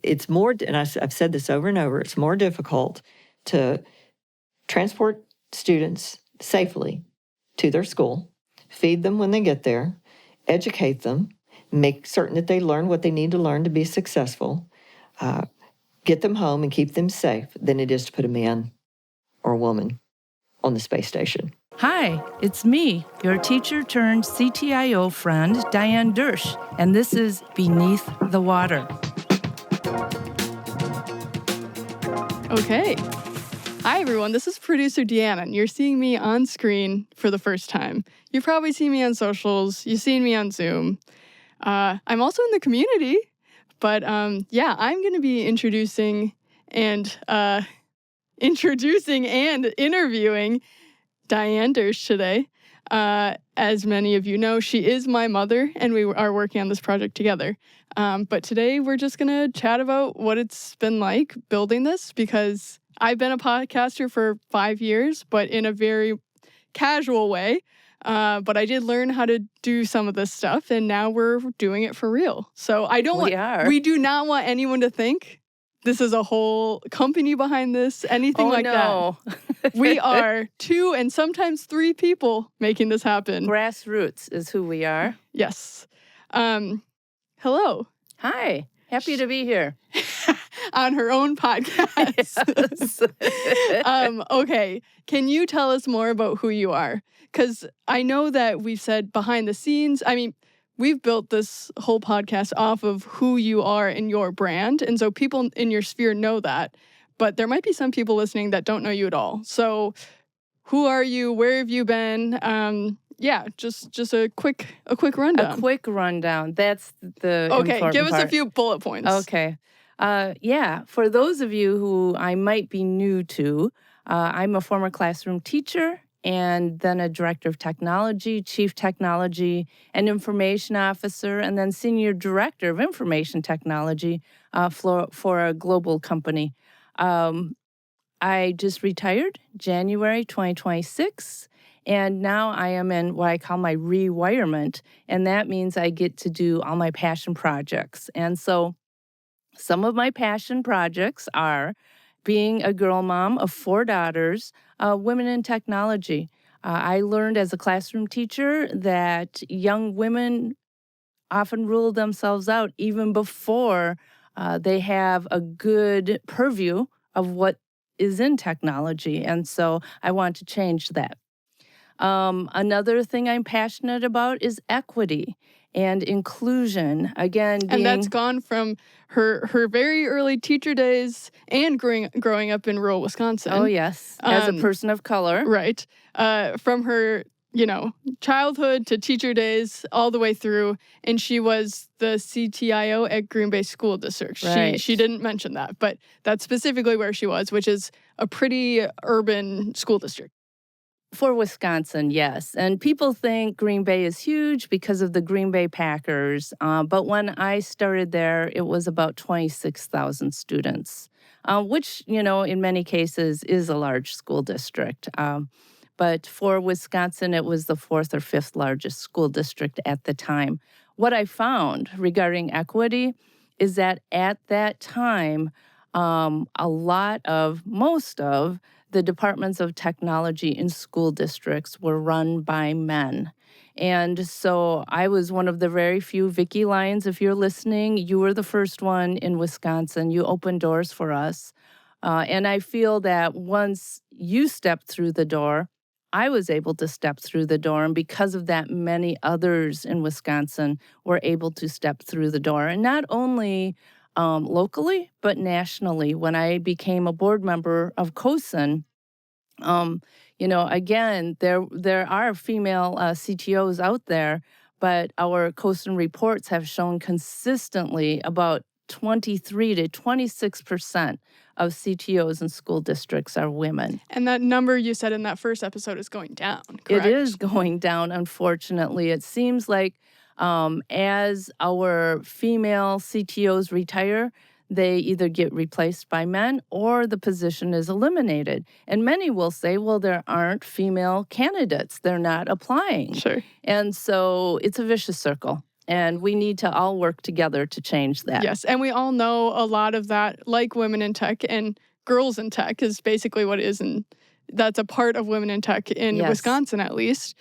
it's more, and I've said this over and over, it's more difficult to transport students safely to their school, feed them when they get there, educate them, make certain that they learn what they need to learn to be successful, get them home and keep them safe than it is to put a man or a woman on the space station. Hi, it's me, your teacher turned CTIO friend, Diane Dersch, and this is Beneath the Water. Okay. Hi, everyone. This is producer DeAnna, and you're seeing me on screen for the first time. You've probably seen me on socials. You've seen me on Zoom. I'm also in the community, but I'm going to be introducing and interviewing Diane Dersch today. As many of you know, she is my mother, and we are working on this project together. But today we're just going to chat about what it's been like building this, because I've been a podcaster for 5 years, but in a very casual way. But I did learn how to do some of this stuff, and now we're doing it for real. So we do not want anyone to think this is a whole company behind this, anything that. We are 2 and sometimes 3 people making this happen. Grassroots is who we are. Yes. Hello. Hi. Happy to be here. On her own podcast. Yes. Okay. Can you tell us more about who you are? Because I know that we've said behind the scenes. I mean, we've built this whole podcast off of who you are and your brand. And so people in your sphere know that. But there might be some people listening that don't know you at all. So who are you? Where have you been? Just a quick rundown. A quick rundown. That's the Okay, important give us part. a few bullet points. Okay. For those of you who I might be new to, I'm a former classroom teacher and then a director of technology, chief technology and information officer, and then senior director of information technology for a global company. I just retired January 2026, and now I am in what I call my rewirement, and that means I get to do all my passion projects. And so some of my passion projects are being a girl mom of 4 daughters, women in technology. I learned as a classroom teacher that young women often rule themselves out even before they have a good purview of what is in technology. And so I want to change that. Another thing I'm passionate about is equity and inclusion. Again, and that's gone from her very early teacher days and growing up in rural Wisconsin. Oh, yes. As a person of color. Right. From her, childhood to teacher days all the way through. And she was the CTIO at Green Bay School District. Right. She didn't mention that, but that's specifically where she was, which is a pretty urban school district. For Wisconsin, yes. And people think Green Bay is huge because of the Green Bay Packers. But when I started there, it was about 26,000 students, which, in many cases is a large school district. But for Wisconsin, it was the 4th or 5th largest school district at the time. What I found regarding equity is that at that time, most of the departments of technology in school districts were run by men. And so I was one of the very few. Vicki Lyons, if you're listening, you were the first one in Wisconsin. You opened doors for us. And I feel that once you stepped through the door, I was able to step through the door. And because of that, many others in Wisconsin were able to step through the door. And not only locally, but nationally. When I became a board member of COSN, again, there are female CTOs out there, but our COSN reports have shown consistently about 23 to 26% of CTOs in school districts are women. And that number you said in that first episode is going down, correct? It is going down, unfortunately. It seems like as our female CTOs retire, they either get replaced by men or the position is eliminated. And many will say, well, there aren't female candidates. They're not applying. Sure. And so it's a vicious circle. And we need to all work together to change that. Yes, and we all know a lot of that, like women in tech and girls in tech is basically what it is, and that's a part of women in tech in Wisconsin, at least,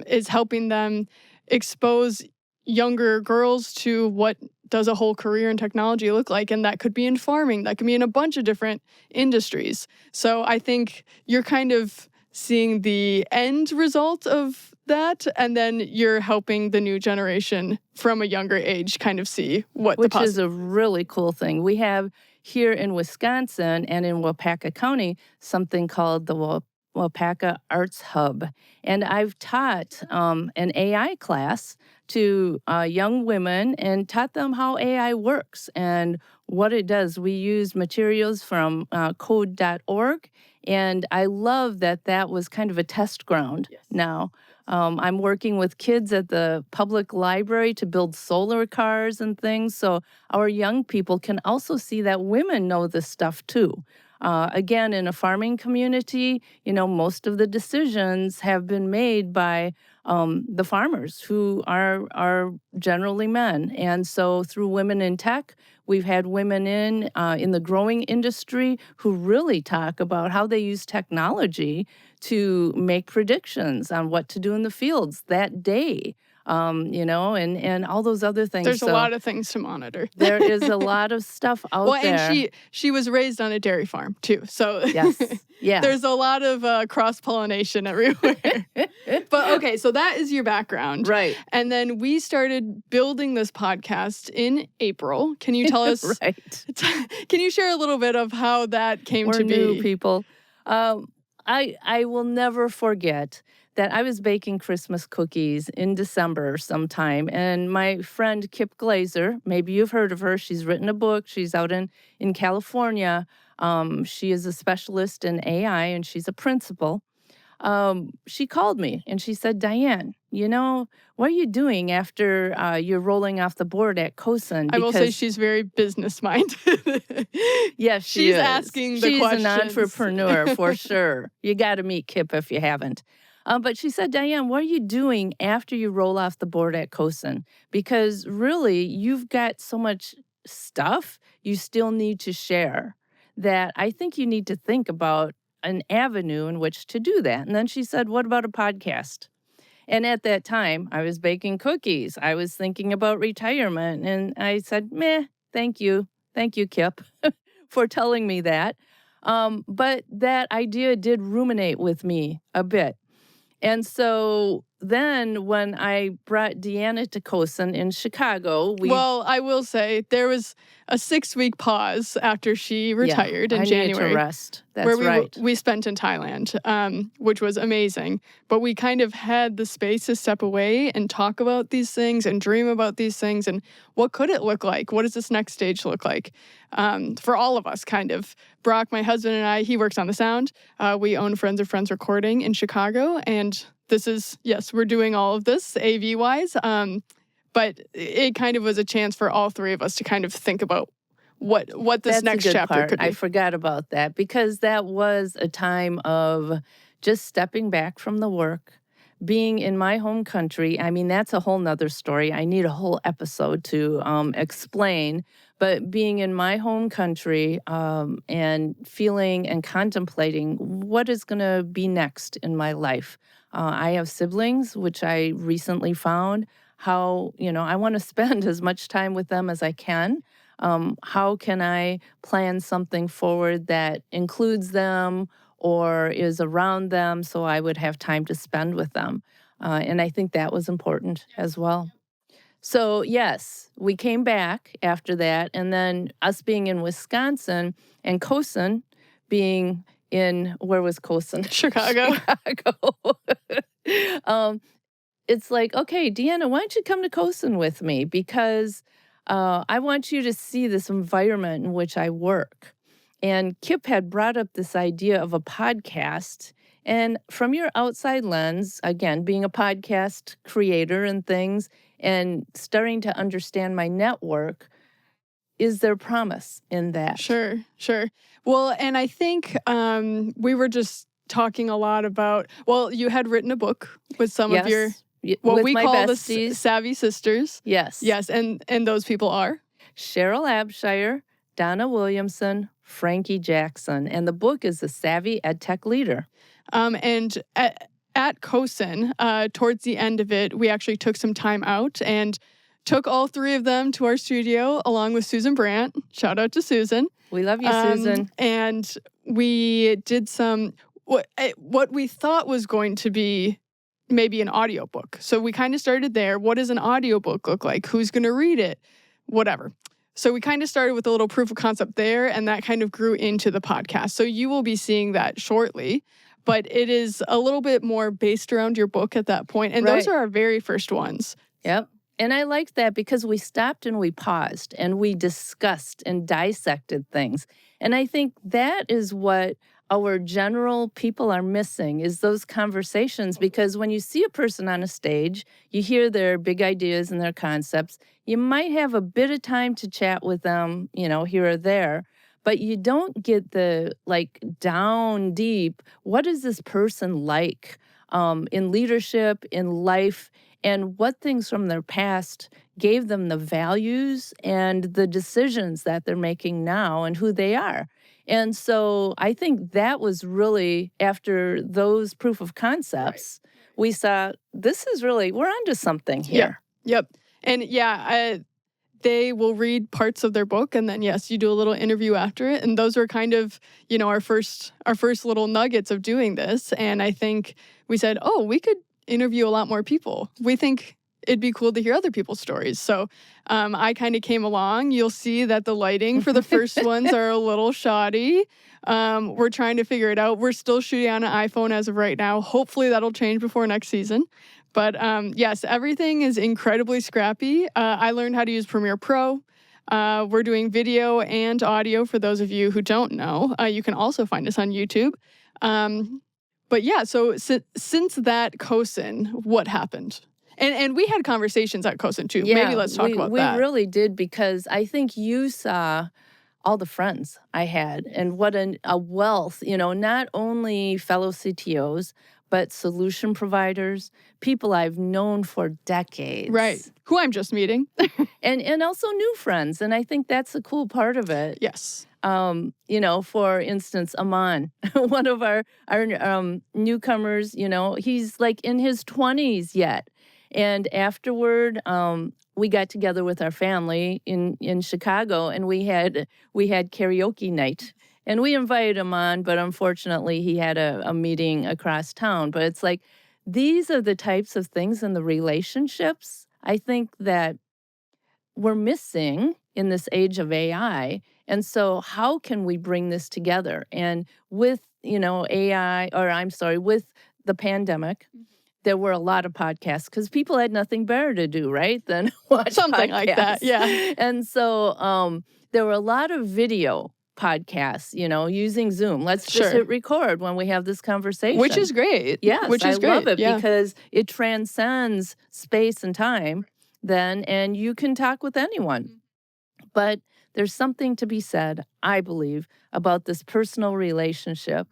is helping them expose younger girls to what does a whole career in technology look like. And that could be in farming, that could be in a bunch of different industries. So I think you're kind of seeing the end result of that, and then you're helping the new generation from a younger age kind of see what Which is a really cool thing. We have here in Wisconsin and in Waupaca County something called the Waupaca Arts Hub. And I've taught an AI class to young women and taught them how AI works and what it does. We use materials from code.org, and I love that that was kind of a test ground now. I'm working with kids at the public library to build solar cars and things, so our young people can also see that women know this stuff too. Again, in a farming community, most of the decisions have been made by the farmers, who are generally men. And so through Women in Tech, we've had women in the growing industry who really talk about how they use technology to make predictions on what to do in the fields that day. And all those other things. There's a lot of things to monitor. There is a lot of stuff out there. Well, and she was raised on a dairy farm too, so yeah, there's a lot of cross-pollination everywhere. But okay, so that is your background, right? And then we started building this podcast in April. Can you tell us? Right. Can you share a little bit of how that came to be? We're new people. I will never forget that I was baking Christmas cookies in December sometime, and my friend Kip Glazer, maybe you've heard of her, she's written a book, she's out in California, she is a specialist in AI, and she's a principal. She called me, and she said, Diane, what are you doing after you're rolling off the board at COSN? I will say she's very business-minded. Yes, she's asking the questions. She's an entrepreneur, for sure. You got to meet Kip if you haven't. But she said, Diane, what are you doing after you roll off the board at COSN? Because really, you've got so much stuff you still need to share that I think you need to think about an avenue in which to do that. And then she said, what about a podcast? And at that time, I was baking cookies. I was thinking about retirement. And I said, meh, thank you. Thank you, Kip, for telling me that. But that idea did ruminate with me a bit. And so then when I brought DeAnna to COSN in Chicago, Well, I will say there was a 6-week pause after she retired in January. I needed to rest. That's where right. we spent in Thailand, which was amazing. But we kind of had the space to step away and talk about these things and dream about these things and what could it look like? What does this next stage look like? For all of us, kind of. Brock, my husband, and I, he works on the sound. We own Friends of Friends Recording in Chicago, and this is, yes, we're doing all of this AV-wise, but it kind of was a chance for all three of us to kind of think about what this next chapter could be. I forgot about that because that was a time of just stepping back from the work, being in my home country. I mean, that's a whole nother story. I need a whole episode to explain. But being in my home country and feeling and contemplating what is going to be next in my life. I have siblings, which I recently found how, I want to spend as much time with them as I can. How can I plan something forward that includes them or is around them so I would have time to spend with them? And I think that was important as well. So, yes, we came back after that. And then us being in Wisconsin and COSN being in, where was COSN? Chicago. It's like, okay, DeAnna, why don't you come to COSN with me? Because I want you to see this environment in which I work. And Kip had brought up this idea of a podcast. And from your outside lens, again, being a podcast creator and things, and starting to understand my network, is there promise in that? Sure. Well, and I think we were just talking a lot about, well, you had written a book with some of your what with we my call besties. the Savvy Sisters. Yes. Yes, and those people are? Sheryl Abshire, Donna Williamson, Frankie Jackson. And the book is The Savvy EdTech Leader. And at COSIN, towards the end of it, we actually took some time out and took all three of them to our studio along with Susan Brandt. Shout out to Susan. We love you, Susan. And we did some, what we thought was going to be maybe an audiobook. So we kind of started there. What does an audiobook look like? Who's going to read it? Whatever. So we kind of started with a little proof of concept there, and that kind of grew into the podcast. So you will be seeing that shortly, but it is a little bit more based around your book at that point. And those are our very first ones. Yep. And I liked that because we stopped and we paused and we discussed and dissected things. And I think that is what our general people are missing, is those conversations, because when you see a person on a stage, you hear their big ideas and their concepts. You might have a bit of time to chat with them, here or there, but you don't get the down deep, what is this person like in leadership, in life, and what things from their past gave them the values and the decisions that they're making now and who they are. And so I think that was really, after those proof of concepts, we saw this is really, we're onto something here. Yep. And they will read parts of their book, and then yes, you do a little interview after it. And those were kind of, our first little nuggets of doing this. And I think we said, oh, we could interview a lot more people. We think it'd be cool to hear other people's stories. So I kind of came along. You'll see that the lighting for the first ones are a little shoddy. We're trying to figure it out. We're still shooting on an iPhone as of right now. Hopefully that'll change before next season. But yes, everything is incredibly scrappy. I learned how to use Premiere Pro. We're doing video and audio for those of you who don't know. You can also find us on YouTube. But yeah, so since that COSIN, what happened? And we had conversations at COSIN too. Yeah, maybe let's talk about that. We really did, because I think you saw all the friends I had and what a wealth, not only fellow CTOs, but solution providers, people I've known for decades. Right. Who I'm just meeting. and also new friends. And I think that's the cool part of it. Yes. For instance, Aman, one of our newcomers, he's in his 20s yet. And afterward, we got together with our family in Chicago, and we had karaoke night. And we invited him on, but unfortunately he had a meeting across town. But it's these are the types of things in the relationships I think that we're missing in this age of AI. And so how can we bring this together? And with, with the pandemic, there were a lot of podcasts because people had nothing better to do, right, than watch something podcasts. Like that, yeah. And so there were a lot of video podcasts, using Zoom. Let's just hit record when we have this conversation. Which is great. Yes, Which is I great. love it because it transcends space and time then, and you can talk with anyone. But there's something to be said, I believe, about this personal relationship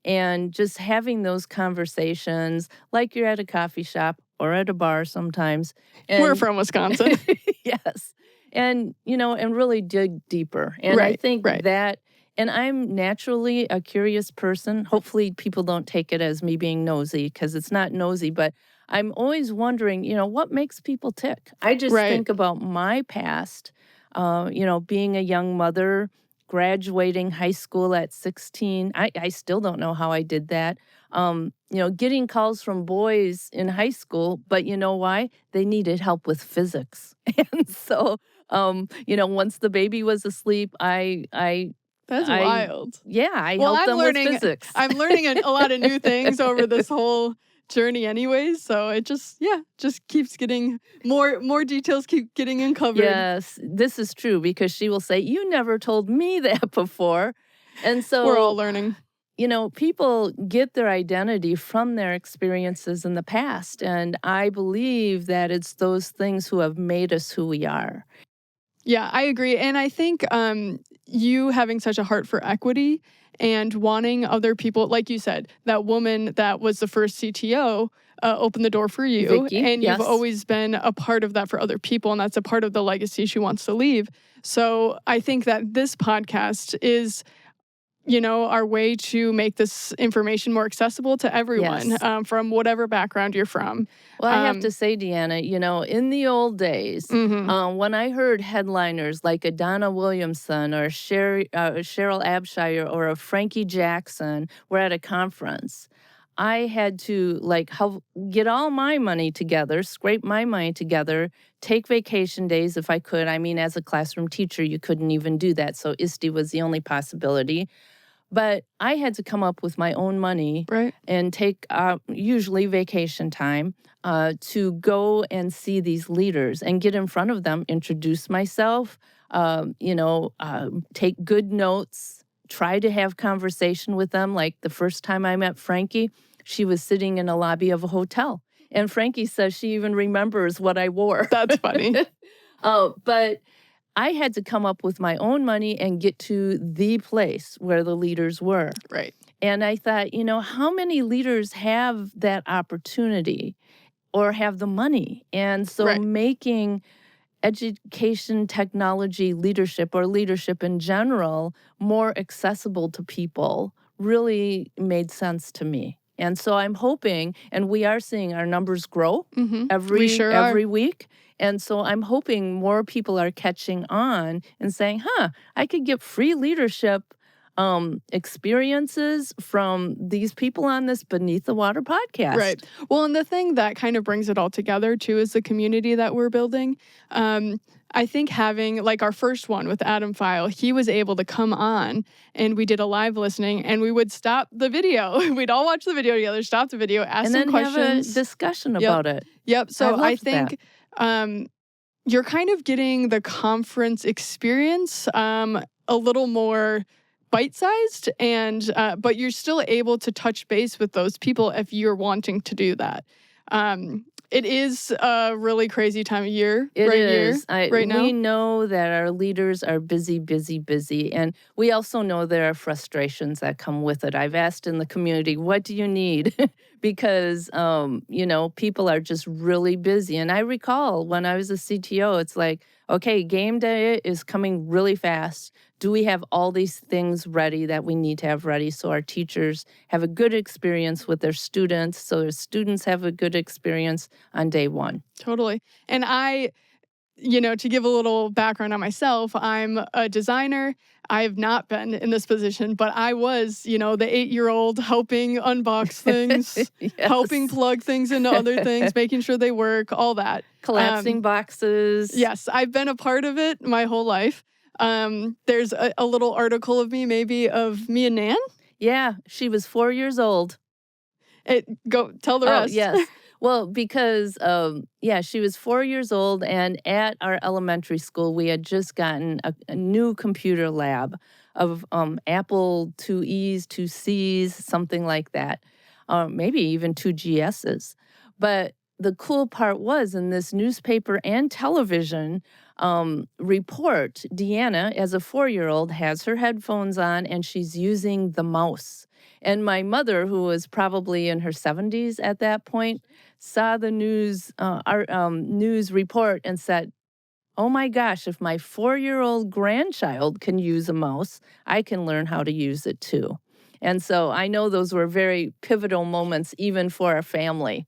and just having those conversations like you're at a coffee shop or at a bar sometimes. And we're from Wisconsin. Yes. And, and really dig deeper. And I think that, and I'm naturally a curious person. Hopefully people don't take it as me being nosy, because it's not nosy, but I'm always wondering, what makes people tick? I just think about my past, being a young mother, graduating high school at 16. I still don't know how I did that. Getting calls from boys in high school, but you know why? They needed help with physics. And so, once the baby was asleep, That's wild. Yeah, I helped them with physics. I'm learning a lot of new things over this whole journey anyways, so it just keeps getting more details keep getting uncovered. Yes, this is true, because she will say, you never told me that before. And so we're all learning. People get their identity from their experiences in the past, and I believe that it's those things who have made us who we are. Yeah, I agree. And I think you having such a heart for equity and wanting other people, like you said, that woman that was the first CTO, opened the door for you. Vicky, and yes. you've always been a part of that for other people. And that's a part of the legacy she wants to leave. So I think that this podcast is, our way to make this information more accessible to everyone Yes. from whatever background you're from. Well, I have to say, Deanna, in the old days, when I heard headliners like a Donna Williamson or Sheryl Abshire or a Frankie Jackson were at a conference, I had to get all my money together, scrape my money together, take vacation days if I could. I mean, as a classroom teacher, you couldn't even do that. So ISTE was the only possibility. But I had to come up with my own money and take usually vacation time to go and see these leaders and get in front of them, introduce myself, take good notes, try to have conversation with them. Like the first time I met Frankie, she was sitting in a lobby of a hotel. And Frankie says she even remembers what I wore. That's funny. But I had to come up with my own money and get to the place where the leaders were. Right. And I thought, how many leaders have that opportunity or have the money? And so making education, technology, leadership, or leadership in general more accessible to people really made sense to me. And so I'm hoping, and we are seeing our numbers grow every week. And so I'm hoping more people are catching on and saying, I could get free leadership experiences from these people on this Beneath the Water podcast. Right. Well, and the thing that kind of brings it all together, too, is the community that we're building. I think having, our first one with Adam File, he was able to come on and we did a live listening and we would stop the video. We'd all watch the video together, stop the video, ask some questions. And then have a discussion about it. Yep. So I think you're kind of getting the conference experience a little more bite-sized, and but you're still able to touch base with those people if you're wanting to do that. It is a really crazy time of year. Right now. We know that our leaders are busy, and we also know there are frustrations that come with it. I've asked in the community, what do you need? Because, people are just really busy. And I recall when I was a CTO, it's like, okay, game day is coming really fast. Do we have all these things ready that we need to have ready so our teachers have a good experience with their students, so their students have a good experience on day one? Totally. And I, to give a little background on myself, I'm a designer. I have not been in this position, but I was, the 8-year-old helping unbox things, helping plug things into other things, making sure they work, all that. Collapsing boxes. Yes, I've been a part of it my whole life. There's a little article of me and Nan. Yeah, she was 4 years old. Go tell the rest. Oh, yes. Well, because, she was 4 years old, and at our elementary school, we had just gotten a new computer lab of Apple 2Es, 2Cs, something like that, maybe even 2 GSs. But the cool part was in this newspaper and television report, DeAnna, as a 4-year-old, has her headphones on, and she's using the mouse. And my mother, who was probably in her 70s at that point, saw the news report and said, oh my gosh, if my 4-year-old grandchild can use a mouse, I can learn how to use it too. And so I know those were very pivotal moments even for our family,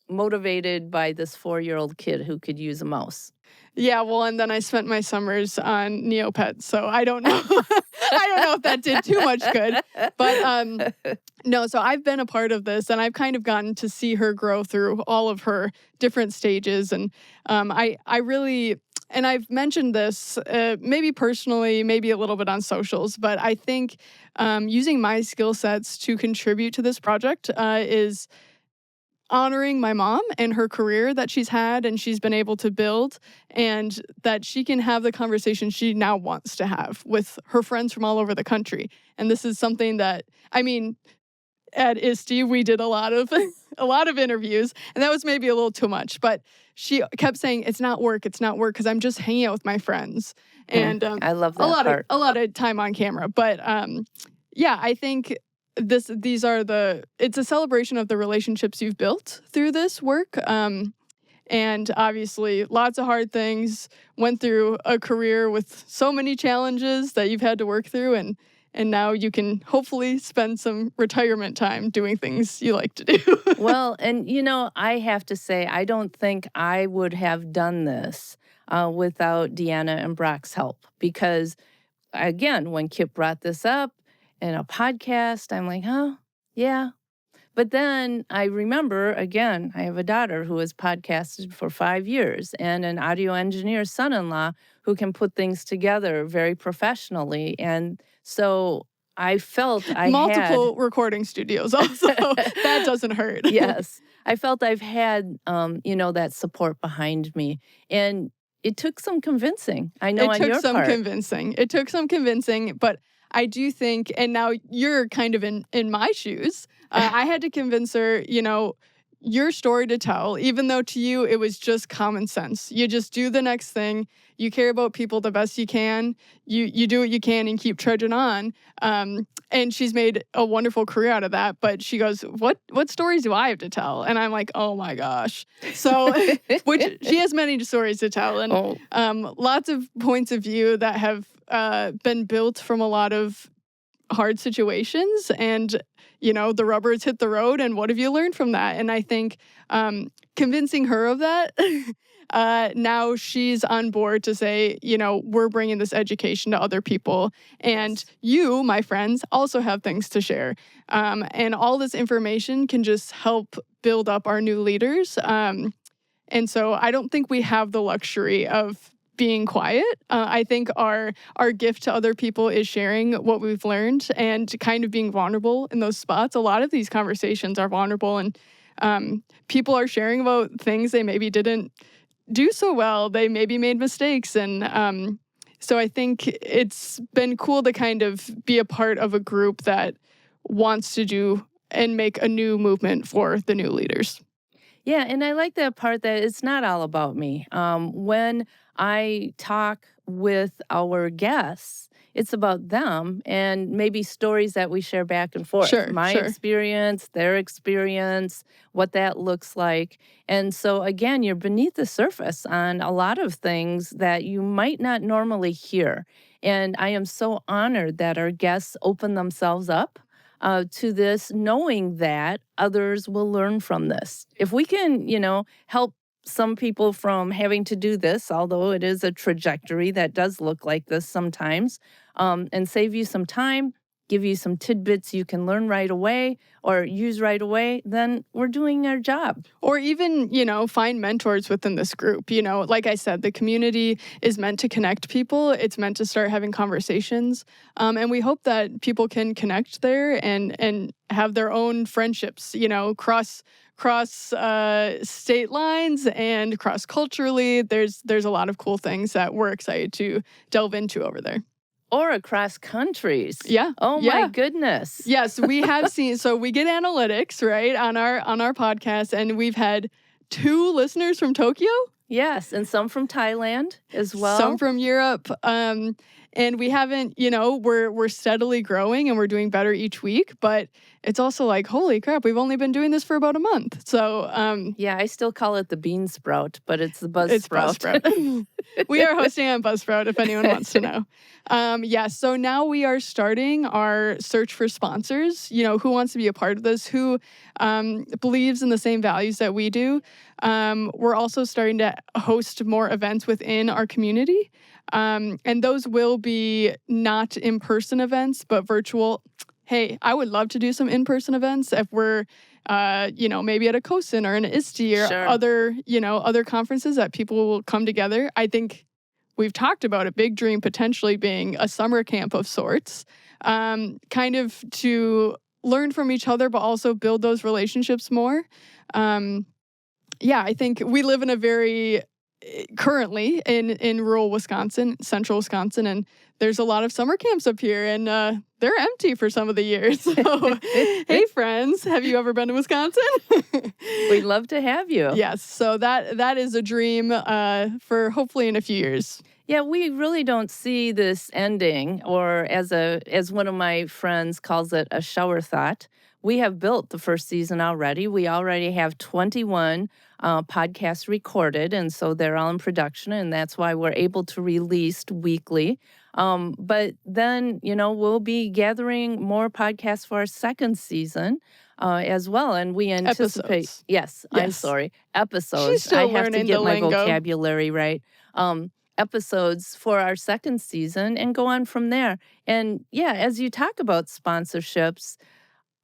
motivated by this 4-year-old kid who could use a mouse. Yeah, well, and then I spent my summers on Neopets, so I don't know. I don't know if that did too much good. But no, so I've been a part of this, and I've kind of gotten to see her grow through all of her different stages. And I really, and I've mentioned this maybe personally, maybe a little bit on socials, but I think using my skill sets to contribute to this project is honoring my mom and her career that she's had and she's been able to build, and that she can have the conversation she now wants to have with her friends from all over the country. And this is something that, at ISTE, we did a lot of interviews, and that was maybe a little too much, but she kept saying, it's not work, because I'm just hanging out with my friends. And I love that a lot of time on camera. But I think it's a celebration of the relationships you've built through this work. And obviously lots of hard things, went through a career with so many challenges that you've had to work through, and now you can hopefully spend some retirement time doing things you like to do. Well, and I have to say, I don't think I would have done this without DeAnna and Brock's help, because again, when Kip brought this up in a podcast, I'm like, oh, yeah. But then I remember, again, I have a daughter who has podcasted for 5 years and an audio engineer son-in-law who can put things together very professionally. And so I felt I had multiple recording studios also. That doesn't hurt. Yes. I felt I've had, that support behind me. And it took some convincing. I know on your part. It took some convincing, but I do think, and now you're kind of in my shoes, I had to convince her, your story to tell, even though to you it was just common sense. You just do the next thing. You care about people the best you can. You do what you can and keep trudging on. And she's made a wonderful career out of that. But she goes, what stories do I have to tell? And I'm like, oh my gosh. So, which she has many stories to tell, and lots of points of view that have been built from a lot of hard situations, and the rubber has hit the road, and what have you learned from that? And I think convincing her of that, now she's on board to say, we're bringing this education to other people, and you, my friends, also have things to share, and all this information can just help build up our new leaders, and so I don't think we have the luxury of being quiet. I think our gift to other people is sharing what we've learned and kind of being vulnerable in those spots. A lot of these conversations are vulnerable, and people are sharing about things they maybe didn't do so well. They maybe made mistakes. And so I think it's been cool to kind of be a part of a group that wants to do and make a new movement for the new leaders. Yeah, and I like that part that it's not all about me. When I talk with our guests, it's about them and maybe stories that we share back and forth. Sure, My experience, their experience, what that looks like. And so, again, you're beneath the surface on a lot of things that you might not normally hear. And I am so honored that our guests open themselves up to this, knowing that others will learn from this. If we can, help some people from having to do this, although it is a trajectory that does look like this sometimes, and save you some time, give you some tidbits you can learn right away or use right away, then we're doing our job. Or even, find mentors within this group. Like I said, the community is meant to connect people. It's meant to start having conversations. And we hope that people can connect there and have their own friendships, cross state lines and cross culturally. There's a lot of cool things that we're excited to delve into over there. Or across countries. Yeah. Oh my goodness. Yes, we have seen. So we get analytics, right, on our podcast, and we've had 2 listeners from Tokyo. Yes, and some from Thailand as well. Some from Europe. And we haven't, we're steadily growing and we're doing better each week. But it's also like, holy crap, we've only been doing this for about a month. So yeah, I still call it the bean sprout, but it's the Buzzsprout. We are hosting on Buzzsprout if anyone wants to know. So now we are starting our search for sponsors. Who wants to be a part of this? Who believes in the same values that we do? We're also starting to host more events within our community. And those will be not in-person events, but virtual. Hey, I would love to do some in-person events if we're, maybe at a COSIN or an ISTE or other conferences that people will come together. I think we've talked about a big dream potentially being a summer camp of sorts, kind of to learn from each other, but also build those relationships more. I think we live in a very currently in rural Wisconsin, central Wisconsin, and there's a lot of summer camps up here, and they're empty for some of the years. So, hey, friends, have you ever been to Wisconsin? We'd love to have you. Yes, so that is a dream for hopefully in a few years. Yeah, we really don't see this ending, or as one of my friends calls it, a shower thought. We have built the first season already. We already have 21 podcasts recorded, and so they're all in production, and that's why we're able to release weekly. But then, we'll be gathering more podcasts for our second season as well, and we anticipate. Episodes. Yes, I'm Yes. sorry, episodes. She's still I have to learning get the my lingo. vocabulary right. Episodes for our second season and go on from there. And yeah, as you talk about sponsorships,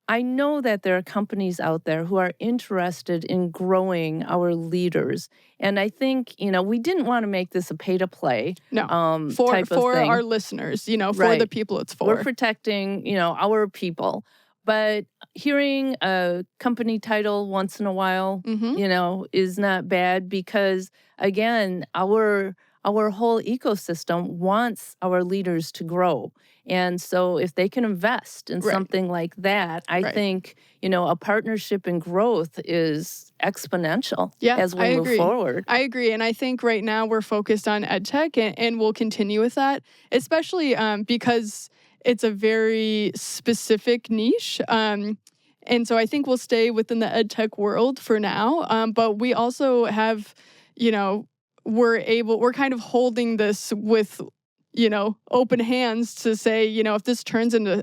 I know that there are companies out there who are interested in growing our leaders. And I think, we didn't want to make this a pay to play No, type of for thing. our listeners, for the Right. people it's for. We're protecting, our people. But hearing a company title once in a while, is not bad because, again, our whole ecosystem wants our leaders to grow. And so if they can invest in Right. something like that, I Right. think, a partnership in growth is exponential Yeah, as we I move agree. forward. I agree. And I think right now we're focused on EdTech and we'll continue with that, especially because it's a very specific niche. And so I think we'll stay within the EdTech world for now. But we also have, we're kind of holding this with, open hands to say, if this turns into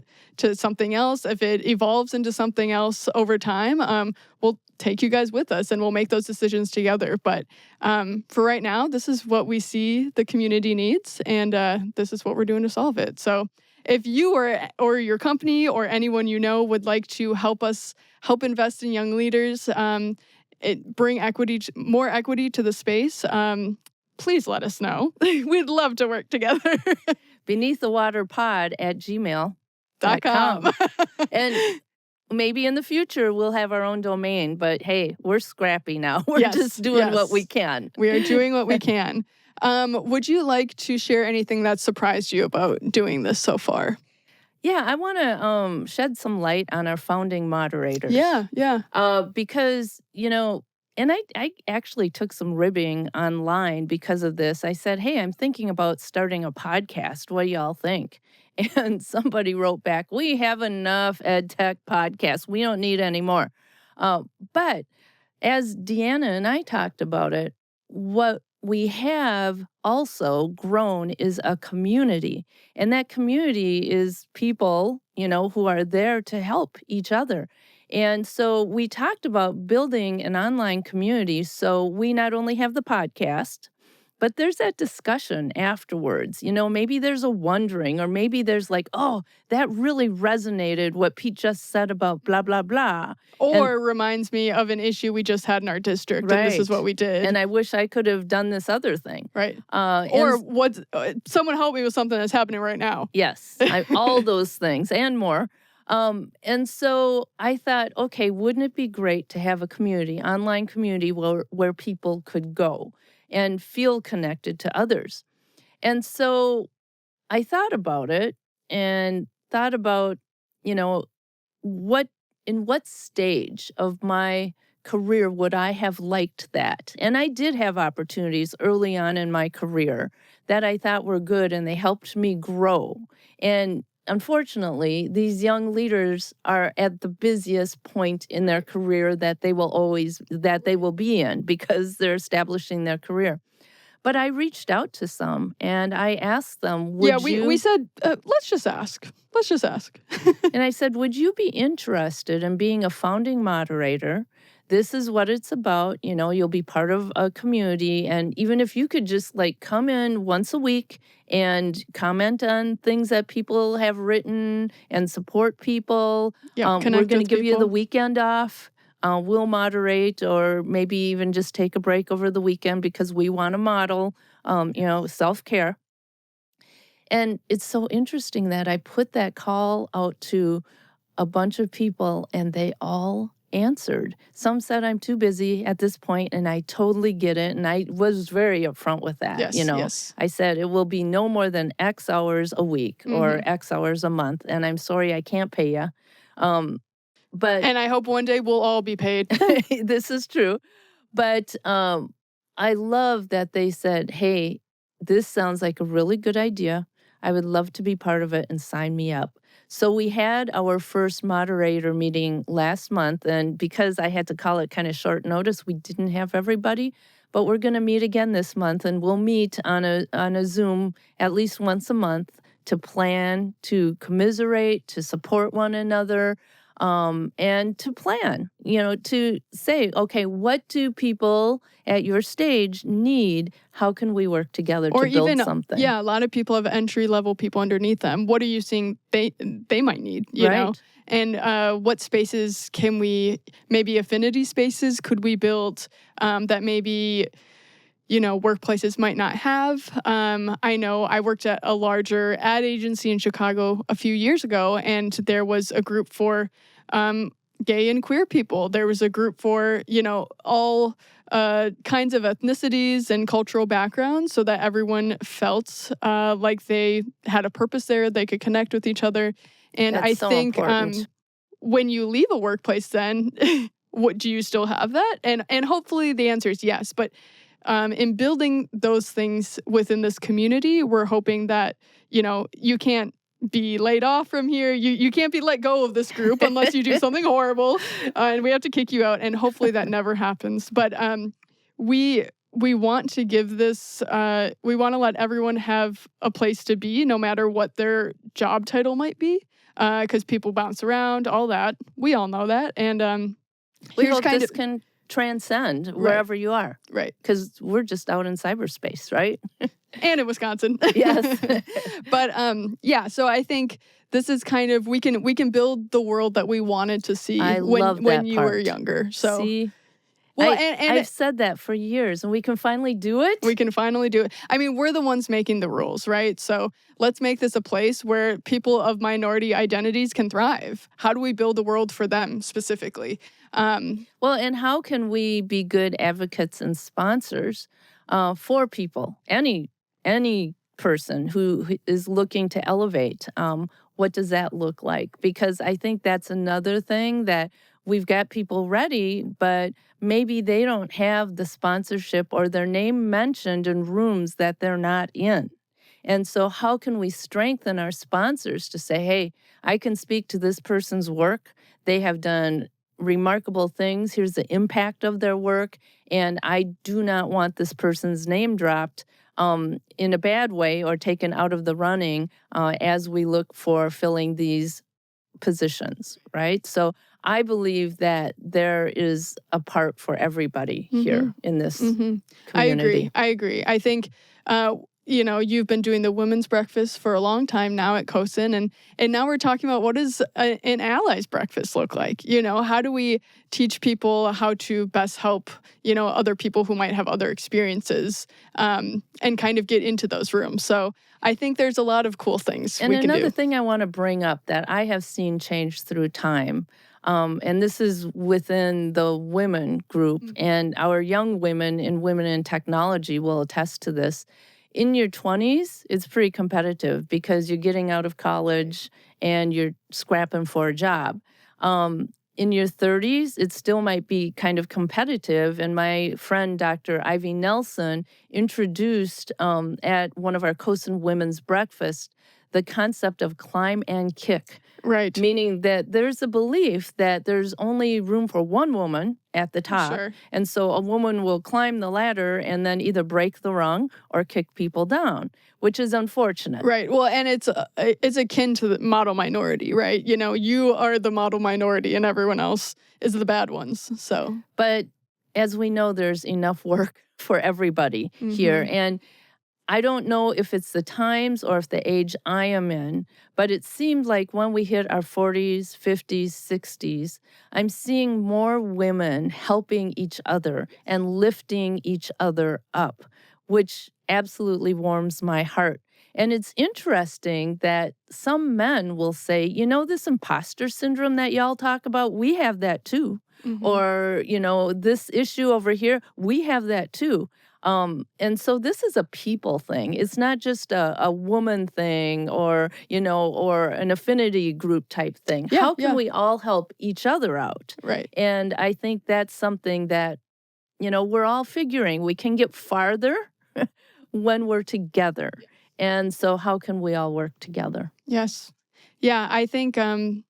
something else, if it evolves into something else over time, we'll take you guys with us and we'll make those decisions together. But for right now, this is what we see the community needs, and this is what we're doing to solve it. So if you or your company or anyone would like to help invest in young leaders, bring more equity to the space, please let us know. We'd love to work together. beneaththewatterpod@gmail.com. And maybe in the future we'll have our own domain, but hey, we're scrappy now. We're just doing what we can. We are doing what we can. Would you like to share anything that surprised you about doing this so far? Yeah, I want to shed some light on our founding moderators. Yeah. Because, and I actually took some ribbing online because of this. I said, hey, I'm thinking about starting a podcast. What do y'all think? And somebody wrote back, we have enough EdTech podcasts. We don't need any more. But as DeAnna and I talked about it, what we have also grown is a community. And that community is people, who are there to help each other. And so we talked about building an online community. So we not only have the podcast, but there's that discussion afterwards. Maybe there's a wondering, or maybe there's like, oh, that really resonated what Pete just said about blah, blah, blah. Or reminds me of an issue we just had in our district, and this is what we did. And I wish I could have done this other thing. Right. Or someone help me with something that's happening right now. Yes, all those things and more. And so I thought, okay, wouldn't it be great to have a community, online community where people could go and feel connected to others? And so I thought about it and thought about, in what stage of my career would I have liked that? And I did have opportunities early on in my career that I thought were good, and they helped me grow. And unfortunately, these young leaders are at the busiest point in their career that they will be in, because they're establishing their career. But I reached out to some and I asked them, we said, let's just ask. And I said, would you be interested in being a founding moderator? This is what it's about. You'll be part of a community. And even if you could just come in once a week and comment on things that people have written and support people. We're going to give you the weekend off. We'll moderate, or maybe even just take a break over the weekend because we want to model, self-care. And it's so interesting that I put that call out to a bunch of people and they all answered. Some said, I'm too busy at this point, and I totally get it. And I was very upfront with that. Yes. I said, it will be no more than X hours a week or X hours a month. And I'm sorry, I can't pay you. And I hope one day we'll all be paid. This is true. But I love that they said, hey, this sounds like a really good idea. I would love to be part of it and sign me up. So we had our first moderator meeting last month, and because I had to call it kind of short notice, we didn't have everybody. But we're going to meet again this month, and we'll meet on a Zoom at least once a month to plan, to commiserate, to support one another, and to plan, to say, okay, what do people at your stage need? How can we work together to build something? Yeah, a lot of people have entry-level people underneath them. What are you seeing they might need, you know? And what spaces can we, maybe affinity spaces could we build that maybe, workplaces might not have. I know I worked at a larger ad agency in Chicago a few years ago, and there was a group for gay and queer people. There was a group for, all kinds of ethnicities and cultural backgrounds so that everyone felt like they had a purpose there, they could connect with each other. And That's I think when you leave a workplace then, what do you still have that? And hopefully the answer is yes. But in building those things within this community, we're hoping that, you can't be laid off from here. You can't be let go of this group unless you do something horrible, and we have to kick you out. And hopefully that never happens. But we want to give this. We want to let everyone have a place to be, no matter what their job title might be, because people bounce around, all that. We all know that, and we hope this can transcend wherever you are, right? Because we're just out in cyberspace, right? And in Wisconsin. Yes. But so I think this is kind of we can build the world that we wanted to see when you were younger. So see, I've said that for years, and we can finally do it. We can finally do it. I mean, we're the ones making the rules, right? So let's make this a place where people of minority identities can thrive. How do we build a world for them specifically? Well, and how can we be good advocates and sponsors for people, any person who is looking to elevate? What does that look like? Because I think that's another thing that we've got people ready, but maybe they don't have the sponsorship or their name mentioned in rooms that they're not in. And so how can we strengthen our sponsors to say, hey, I can speak to this person's work. They have done remarkable things. Here's the impact of their work. And I do not want this person's name dropped in a bad way or taken out of the running as we look for filling these positions, right? So I believe that there is a part for everybody here in this community. I agree. I think, you've been doing the women's breakfast for a long time now at COSIN, and now we're talking about what does an allies breakfast look like? How do we teach people how to best help, other people who might have other experiences and kind of get into those rooms. So I think there's a lot of cool things we can do. And another thing I want to bring up that I have seen change through time, and this is within the women group, and our young women in Women in Technology will attest to this. In your 20s, it's pretty competitive because you're getting out of college and you're scrapping for a job. In your 30s, it still might be kind of competitive. And my friend, Dr. Ivy Nelson, introduced at one of our COSIN Women's Breakfast the concept of climb and kick. Right. Meaning that there's a belief that there's only room for one woman at the top. Sure. And so a woman will climb the ladder and then either break the rung or kick people down, which is unfortunate. Right. Well, and it's akin to the model minority, right? You are the model minority and everyone else is the bad ones. So, but as we know, there's enough work for everybody here. And I don't know if it's the times or if the age I am in, but it seemed like when we hit our 40s, 50s, 60s, I'm seeing more women helping each other and lifting each other up, which absolutely warms my heart. And it's interesting that some men will say, this imposter syndrome that y'all talk about, we have that too. Or, this issue over here, we have that too. And so this is a people thing. It's not just a woman thing or an affinity group type thing. Yeah, How can we all help each other out? Right. And I think that's something that, we're all figuring. We can get farther when we're together. And so how can we all work together? Yes. Yeah, I think, I'm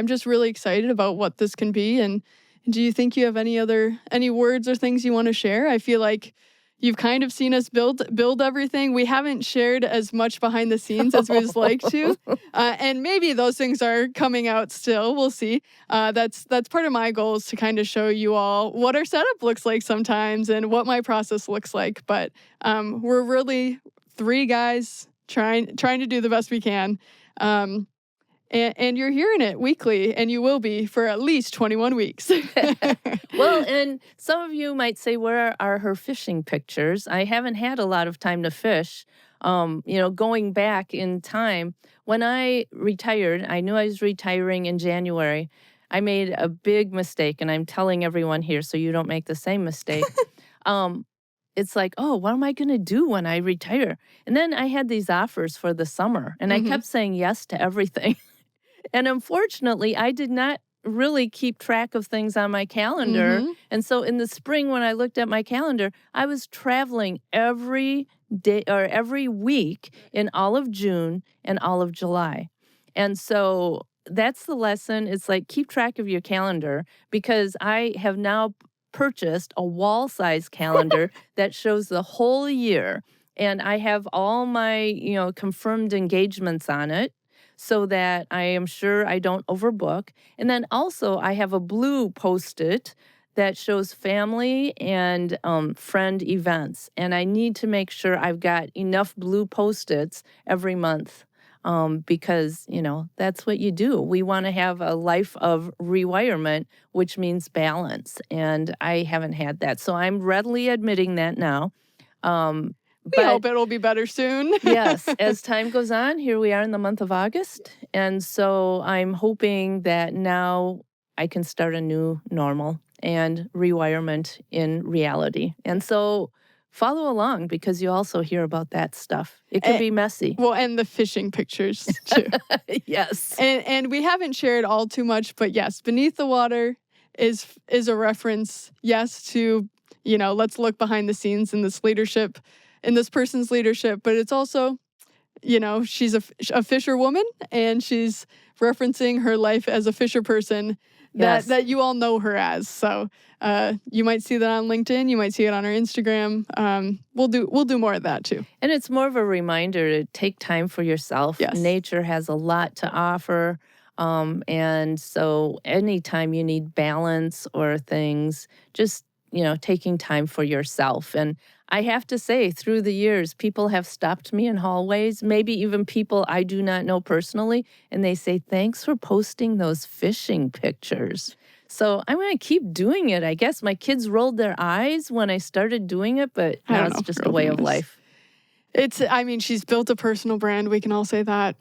just really excited about what this can be. And do you think you have any words or things you want to share? I feel like you've kind of seen us build everything. We haven't shared as much behind the scenes as we would like to. And maybe those things are coming out still. We'll see. That's part of my goal, is to kind of show you all what our setup looks like sometimes and what my process looks like. But we're really 3 guys trying to do the best we can. And you're hearing it weekly, and you will be for at least 21 weeks. Well, and some of you might say, where are her fishing pictures? I haven't had a lot of time to fish. Going back in time, when I retired, I knew I was retiring in January. I made a big mistake, and I'm telling everyone here so you don't make the same mistake. It's like, oh, what am I going to do when I retire? And then I had these offers for the summer, and I kept saying yes to everything. And unfortunately, I did not really keep track of things on my calendar. And so in the spring, when I looked at my calendar, I was traveling every day or every week in all of June and all of July. And so that's the lesson. It's like, keep track of your calendar, because I have now purchased a wall-size calendar that shows the whole year. And I have all my, confirmed engagements on it, so that I am sure I don't overbook. And then also I have a blue Post-it that shows family and friend events. And I need to make sure I've got enough blue Post-its every month, because, that's what you do. We want to have a life of rewirement, which means balance. And I haven't had that. So I'm readily admitting that now. We hope it'll be better soon. Yes, as time goes on, here we are in the month of August. And so I'm hoping that now I can start a new normal and rewirement in reality. And so follow along, because you also hear about that stuff. It can be messy. Well, and the fishing pictures too. Yes. And we haven't shared all too much, but yes, Beneath the Water is a reference, yes, to, let's look behind the scenes in this leadership, in this person's leadership, but it's also, she's a fisher woman, and she's referencing her life as a fisher person that you all know her as. So you might see that on LinkedIn, you might see it on our Instagram. We'll do more of that too. And it's more of a reminder to take time for yourself. Yes. Nature has a lot to offer. And so anytime you need balance or things, just taking time for yourself. And I have to say, through the years, people have stopped me in hallways, maybe even people I do not know personally, and they say, thanks for posting those fishing pictures. So I'm going to keep doing it. I guess my kids rolled their eyes when I started doing it, but now it's just a way of life. She's built a personal brand. We can all say that.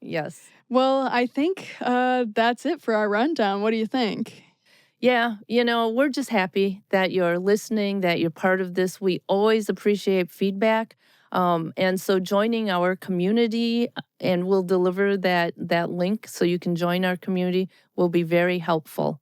Yes. Well, I think that's it for our rundown. What do you think? Yeah, we're just happy that you're listening, that you're part of this. We always appreciate feedback. And so joining our community, and we'll deliver that link so you can join our community, will be very helpful.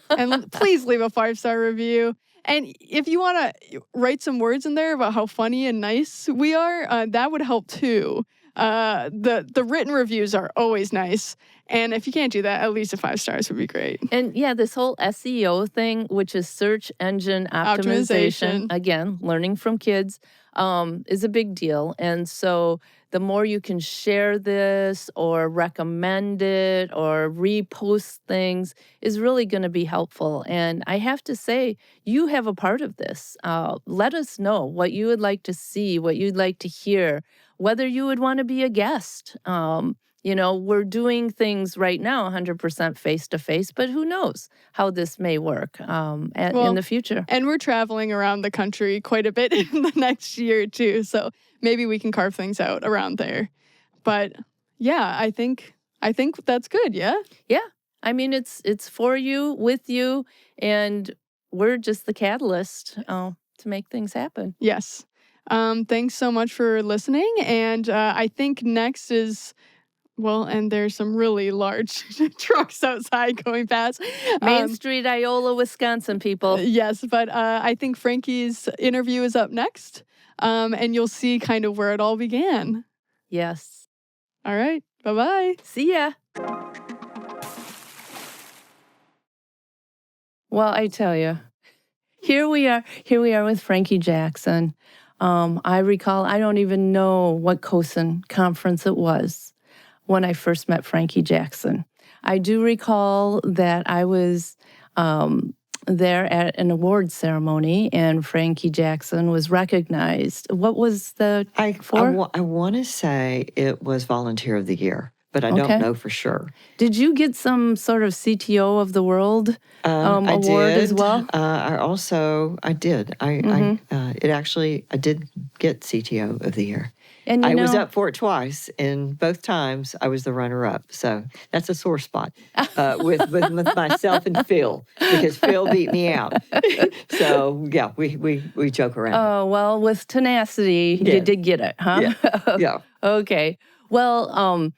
And please leave a 5-star review. And if you want to write some words in there about how funny and nice we are, that would help too. The written reviews are always nice. And if you can't do that, at least a 5 stars would be great. And yeah, this whole SEO thing, which is search engine optimization, again, learning from kids, is a big deal. And so the more you can share this or recommend it or repost things is really going to be helpful. And I have to say, you have a part of this. Let us know what you would like to see, what you'd like to hear, whether you would want to be a guest. We're doing things right now 100% face-to-face, but who knows how this may work in the future. And we're traveling around the country quite a bit in the next year, too. So maybe we can carve things out around there. But yeah, I think that's good, yeah? Yeah. It's for you, with you, and we're just the catalyst to make things happen. Yes. Thanks so much for listening. And I think next is... Well, and there's some really large trucks outside going past. Main Street, Iola, Wisconsin, people. Yes, but I think Frankie's interview is up next. and you'll see kind of where it all began. Yes. All right. Bye-bye. See ya. Well, I tell you, here we are with Frankie Jackson. I recall, I don't even know what COSN conference it was when I first met Frankie Jackson. I do recall that I was there at an award ceremony and Frankie Jackson was recognized. What was the I want to say it was Volunteer of the Year, but I don't know for sure. Did you get some sort of CTO of the World I award did. as well? I did. I did get CTO of the Year. And I was up for it twice, and both times I was the runner-up. So that's a sore spot with myself and Phil, because Phil beat me out. So yeah, we joke around. Oh, well, with tenacity, you did get it, huh? Yeah. Okay. Well,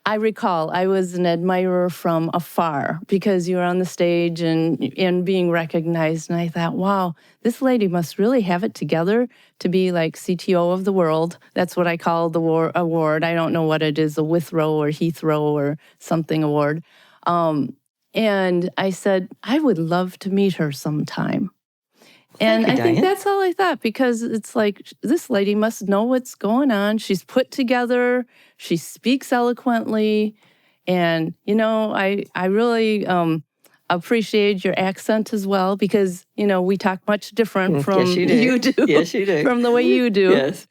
I recall I was an admirer from afar because you were on the stage and being recognized. And I thought, wow, this lady must really have it together to be like CTO of the World. That's what I call the award. I don't know what it is, a Withrow or Heathrow or something award. And I said, I would love to meet her sometime. And I think that's all I thought, because it's like, this lady must know what's going on. She's put together. She speaks eloquently. And, I really appreciate your accent as well, because, we talk much different from you do. Yes, you do. From the way you do. Yes.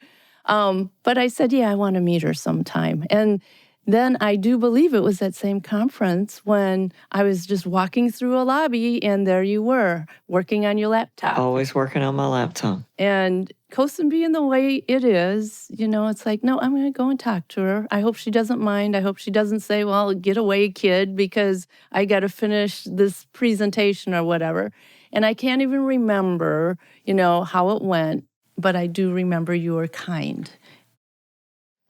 But I said, I want to meet her sometime. And then I do believe it was that same conference when I was just walking through a lobby and there you were, working on your laptop. Always working on my laptop. And COSN being the way it is, it's like, no, I'm going to go and talk to her. I hope she doesn't mind. I hope she doesn't say, well, get away, kid, because I got to finish this presentation or whatever. And I can't even remember, how it went, but I do remember you were kind.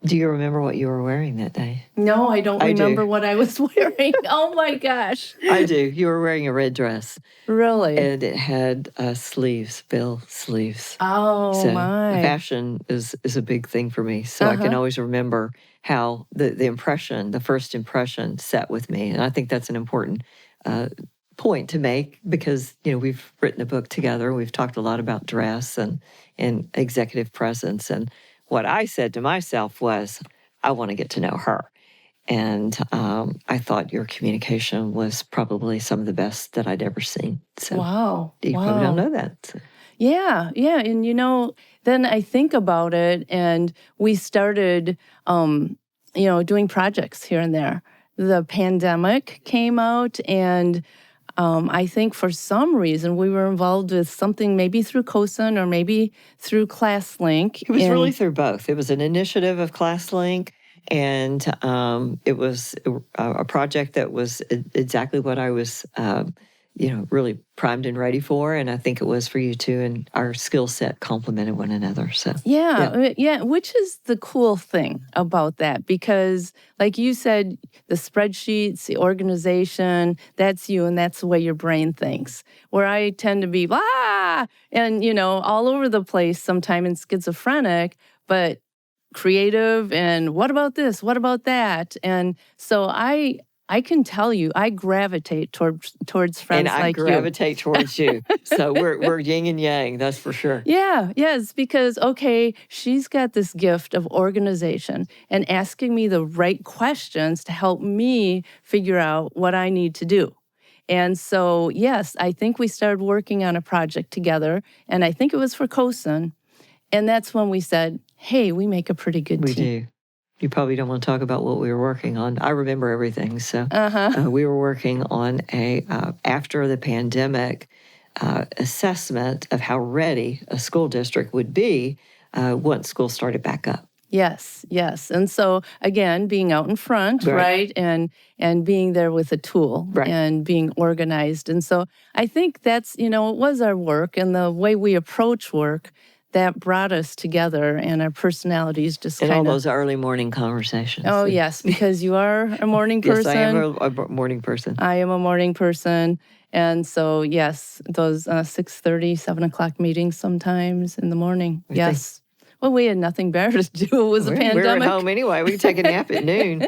Do you remember what you were wearing that day? No, I don't remember what I was wearing. Oh, my gosh. I do. You were wearing a red dress. Really? And it had sleeves, bill sleeves. Oh, so my. Fashion is a big thing for me. So I can always remember how the first impression set with me. And I think that's an important point to make, because, we've written a book together. We've talked a lot about dress and executive presence. And what I said to myself was, I want to get to know her. And I thought your communication was probably some of the best that I'd ever seen. So wow. You probably don't know that. So. Yeah. And, then I think about it, and we started, doing projects here and there. The pandemic came out, and I think for some reason we were involved with something, maybe through COSN or maybe through ClassLink. It was really through both. It was an initiative of ClassLink, and it was a project that was exactly what I was, really primed and ready for. And I think it was for you too, and our skill set complemented one another. So yeah, which is the cool thing about that, because like you said, the spreadsheets, the organization, that's you, and that's the way your brain thinks. Where I tend to be and all over the place sometimes, and schizophrenic, but creative, and what about this? What about that? And so I can tell you, I gravitate towards friends like you. And I gravitate towards you. So we're yin and yang, that's for sure. Yes, because, she's got this gift of organization and asking me the right questions to help me figure out what I need to do. And so, yes, I think we started working on a project together, and I think it was for COSN. And that's when we said, hey, we make a pretty good team. We do. You probably don't want to talk about what we were working on. I remember everything. So we were working on after the pandemic assessment of how ready a school district would be once school started back up. Yes. And so, again, being out in front, right? And being there with a tool and being organized. And so I think that's, it was our work and the way we approach work that brought us together, and our personalities just kind of... And all those early morning conversations. Oh, yes, because you are a morning person. Yes, I am a morning person. I am a morning person. And so, yes, those 6:30, 7 o'clock meetings sometimes in the morning. Yes. Well, we had nothing better to do. It was a We're pandemic. at home anyway. We can take a nap at noon.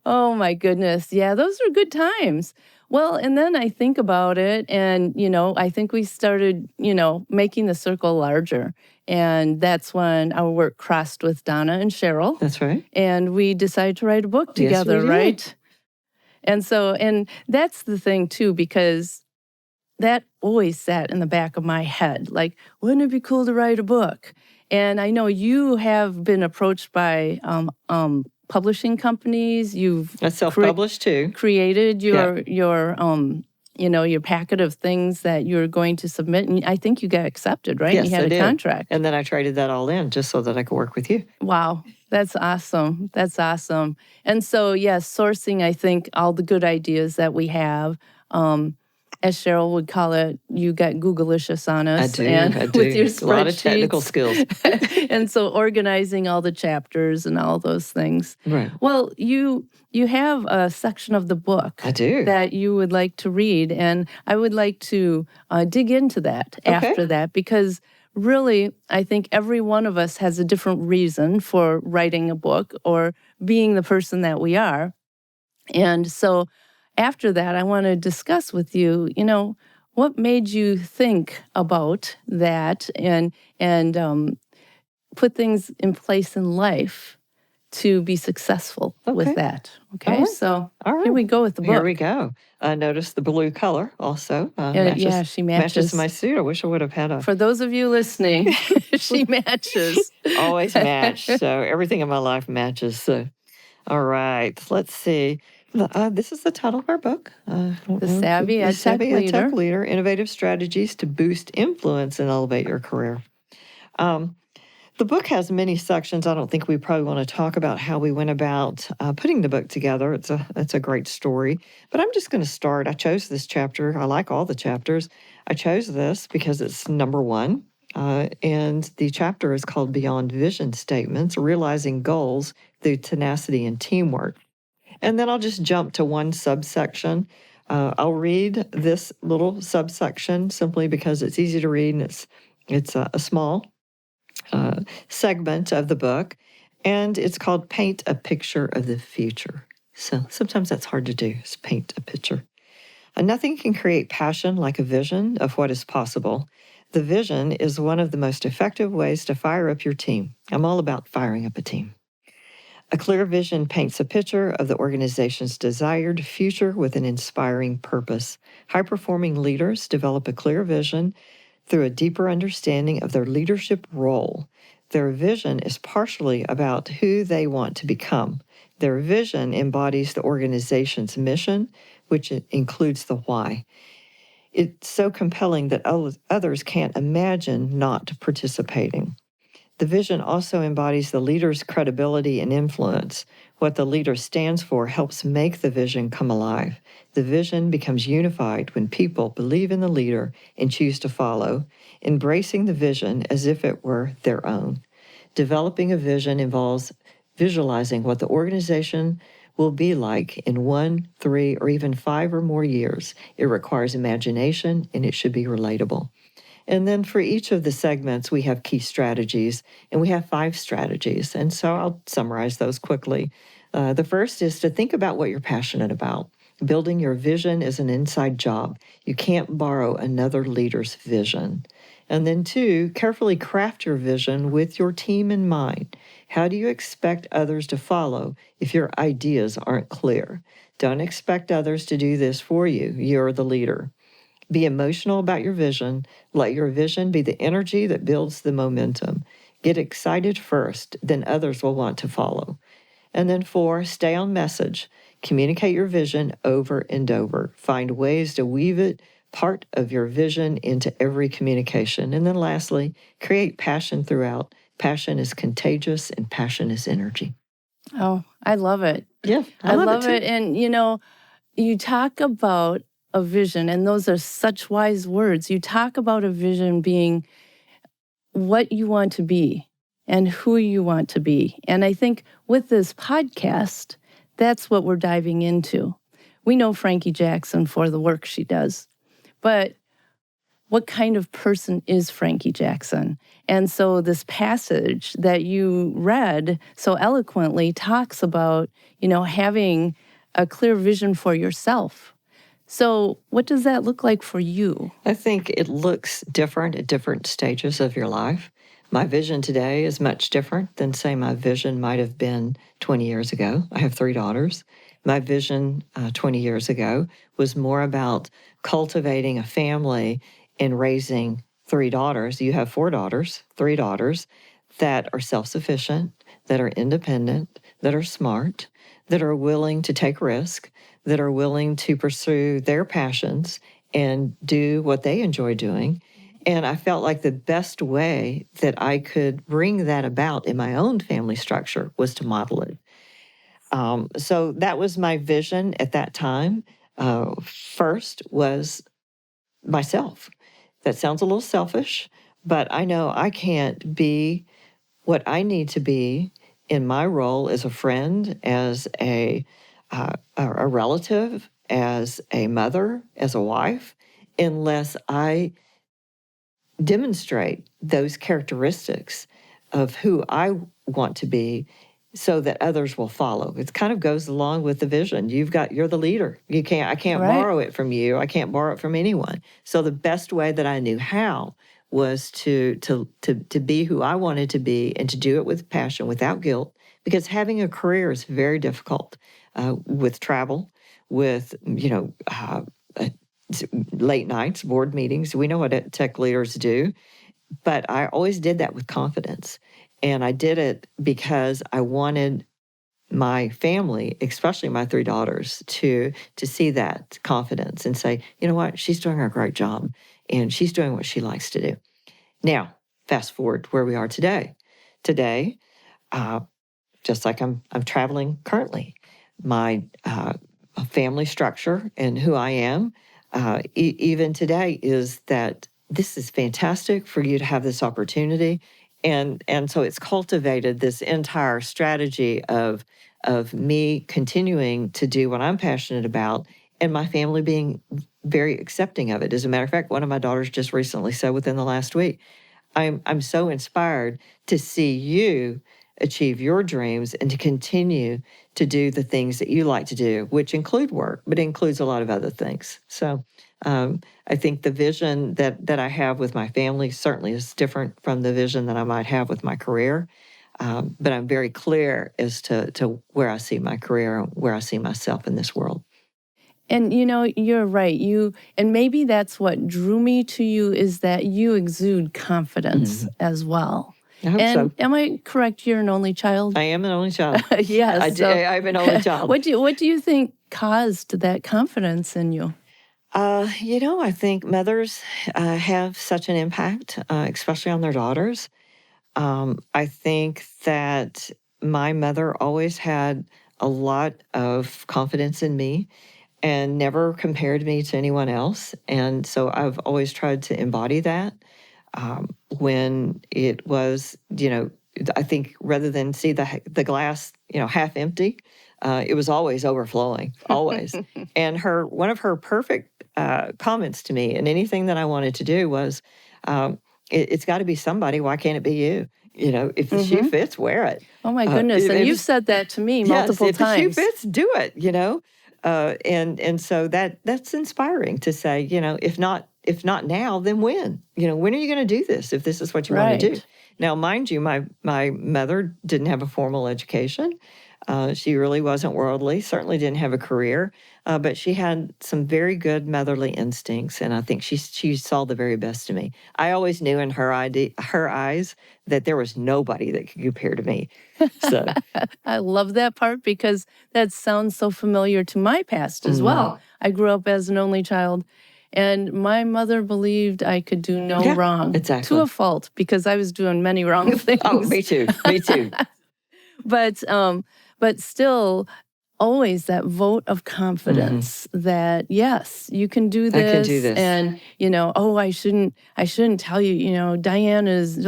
Oh my goodness. Yeah, those were good times. Well, and then I think about it and, I think we started, making the circle larger. And that's when our work crossed with Donna and Sheryl. That's right. And we decided to write a book together, Yes, we did. right? And that's the thing too, because that always sat in the back of my head. Like, wouldn't it be cool to write a book? And I know you have been approached by publishing companies. You've I self-published too. created your packet of things that you're going to submit, and I think you got accepted, right? Yes, you had I a did. contract. And then I traded that all in just so that I could work with you. Wow, that's awesome. That's awesome. And so, yes, sourcing, I think, all the good ideas that we have. As Sheryl would call it, you got Google-licious on us. I do. With your spreadsheets. A lot of technical skills. And so organizing all the chapters and all those things. Right. Well, you have a section of the book I do. that you would like to read, and I would like to dig into that after that, because really, I think every one of us has a different reason for writing a book or being the person that we are. And so after that, I want to discuss with you, what made you think about that and put things in place in life to be successful with that. Okay, right. So All right. Here we go with the book. Here we go. I noticed the blue color also. Yeah, she matches. Matches my suit. I wish I would have had a... For those of you listening, she matches. Always match. So everything in my life matches. So, all right. Let's see. This is the title of our book. The Savvy EdTech Leader, Innovative Strategies to Boost Influence and Elevate Your Career. The book has many sections. I don't think we probably want to talk about how we went about putting the book together. It's a great story. But I'm just going to start. I chose this chapter. I like all the chapters. I chose this because it's number 1. And the chapter is called Beyond Vision Statements, Realizing Goals Through Tenacity and Teamwork. And then I'll just jump to one subsection. I'll read this little subsection simply because it's easy to read and it's a small segment of the book. And it's called Paint a Picture of the Future. So sometimes that's hard to do, is paint a picture. Nothing can create passion like a vision of what is possible. The vision is one of the most effective ways to fire up your team. I'm all about firing up a team. A clear vision paints a picture of the organization's desired future with an inspiring purpose. High-performing leaders develop a clear vision through a deeper understanding of their leadership role. Their vision is partially about who they want to become. Their vision embodies the organization's mission, which includes the why. It's so compelling that others can't imagine not participating. The vision also embodies the leader's credibility and influence. What the leader stands for helps make the vision come alive. The vision becomes unified when people believe in the leader and choose to follow, embracing the vision as if it were their own. Developing a vision involves visualizing what the organization will be like in 1, 3, or even 5 or more years. It requires imagination, and it should be relatable. And then for each of the segments, we have key strategies, and we have 5 strategies. And so I'll summarize those quickly. The first is to think about what you're passionate about. Building your vision is an inside job. You can't borrow another leader's vision. And then 2, carefully craft your vision with your team in mind. How do you expect others to follow if your ideas aren't clear? Don't expect others to do this for you. You're the leader. Be emotional about your vision. Let your vision be the energy that builds the momentum. Get excited first, then others will want to follow. And then 4, stay on message. Communicate your vision over and over. Find ways to weave it, part of your vision, into every communication. And then lastly, create passion throughout. Passion is contagious and passion is energy. Oh, I love it. Yeah, I love it. And, you talk about a vision, and those are such wise words. You talk about a vision being what you want to be and who you want to be. And I think with this podcast, that's what we're diving into. We know Frankie Jackson for the work she does, but what kind of person is Frankie Jackson? And so this passage that you read so eloquently talks about, having a clear vision for yourself. So what does that look like for you? I think it looks different at different stages of your life. My vision today is much different than, say, my vision might have been 20 years ago. I have 3 daughters. My vision 20 years ago was more about cultivating a family and raising 3 daughters. You have 4 daughters, 3 daughters that are self-sufficient, that are independent, that are smart, that are willing to take risk, that are willing to pursue their passions and do what they enjoy doing. And I felt like the best way that I could bring that about in my own family structure was to model it. So that was my vision at that time. First was myself. That sounds a little selfish, but I know I can't be what I need to be in my role as a friend, as a relative, as a mother, as a wife, unless I demonstrate those characteristics of who I want to be so that others will follow. It kind of goes along with the vision. You're the leader. I can't Right. borrow it from you. I can't borrow it from anyone. So the best way that I knew how was to be who I wanted to be and to do it with passion, without guilt, because having a career is very difficult with travel, with, late nights, board meetings. We know what tech leaders do, but I always did that with confidence. And I did it because I wanted my family, especially my 3 daughters, to see that confidence and say, you know what, she's doing a great job and she's doing what she likes to do. Now, fast forward where we are today. Today, just like I'm traveling currently, my family structure and who I am, even today, is that this is fantastic for you to have this opportunity. And so it's cultivated this entire strategy of me continuing to do what I'm passionate about and my family being very accepting of it. As a matter of fact, one of my daughters just recently said within the last week, I'm so inspired to see you achieve your dreams and to continue to do the things that you like to do, which include work, but includes a lot of other things. So I think the vision that I have with my family certainly is different from the vision that I might have with my career. But I'm very clear as to where I see my career, where I see myself in this world. And you're right. And maybe that's what drew me to you, is that you exude confidence as well. I hope so. Am I correct? You're an only child? I am an only child. Yes. I'm an only child. What do you think caused that confidence in you? I think mothers have such an impact, especially on their daughters. I think that my mother always had a lot of confidence in me and never compared me to anyone else. And so I've always tried to embody that. When it was, I think rather than see the glass, half empty, it was always overflowing, always. And one of her perfect comments to me, and anything that I wanted to do was, it's got to be somebody. Why can't it be you? If the shoe fits, wear it. Oh my goodness! And you've said that to me multiple times. If the shoe fits, do it. And so that's inspiring to say, if not now, then when? When are you going to do this if this is what you want to do? Now, mind you, my mother didn't have a formal education. She really wasn't worldly, certainly didn't have a career, but she had some very good motherly instincts, and I think she saw the very best in me. I always knew in her eyes that there was nobody that could compare to me. So I love that part because that sounds so familiar to my past as well. I grew up as an only child, and my mother believed I could do no wrong, exactly, to a fault, because I was doing many wrong things. Oh, me too. But still, always that vote of confidence that yes, you can do this. I can do this. And I shouldn't tell you. Diane is,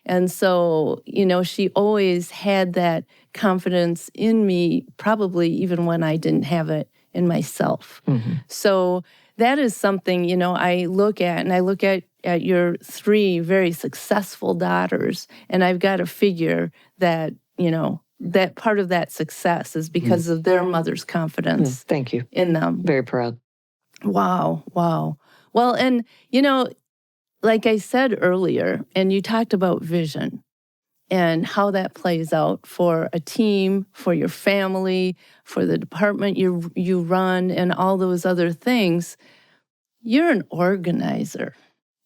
and so she always had that confidence in me, probably even when I didn't have it in myself. So that is something, I look at your 3 very successful daughters, and I've got to figure that, that part of that success is because of their mother's confidence Thank you. in them. Very proud. Wow. Well, and, like I said earlier, and you talked about vision and how that plays out for a team, for your family, for the department you run, and all those other things. You're an organizer.